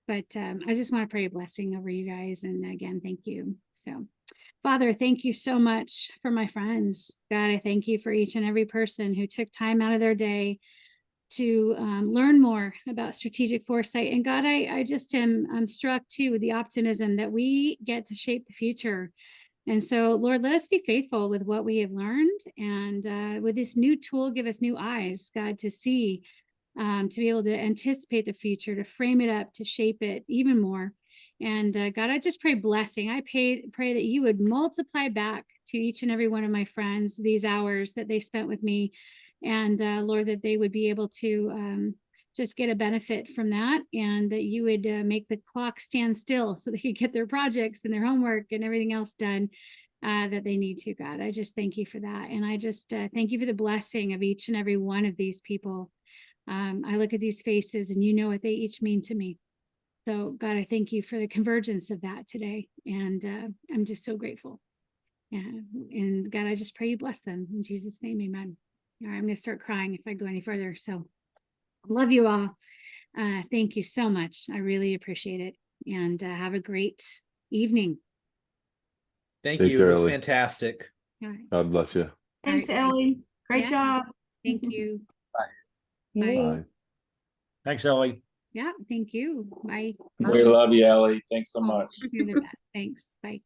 but I just want to pray a blessing over you guys. And again, thank you. So Father, thank you so much for my friends. God, I thank you for each and every person who took time out of their day to learn more about strategic foresight. And God, I just am struck too with the optimism that we get to shape the future. And so, Lord, let us be faithful with what we have learned. And with this new tool, give us new eyes, God, to see, to be able to anticipate the future, to frame it up, to shape it even more. And God, I just pray blessing. I pray that you would multiply back to each and every one of my friends these hours that they spent with me. And Lord, that they would be able to just get a benefit from that, and that you would make the clock stand still so they could get their projects and their homework and everything else done that they need to, God. I just thank you for that. And I just thank you for the blessing of each and every one of these people. I look at these faces and you know what they each mean to me. So God, I thank you for the convergence of that today. And I'm just so grateful. And God, I just pray you bless them. In Jesus' name, amen. All right, I'm going to start crying if I go any further. So love you all. Thank you so much. I really appreciate it. And have a great evening. Thank Take you. care, It was Ellie. fantastic. All right. God bless you. Thanks, right. Ellie. Great Yeah. job. Thank you. Bye. Bye. Thanks, Ellie. Yeah, thank you. Bye. We love you, Ellie. Thanks so Oh, much. you're the best. Thanks. Bye.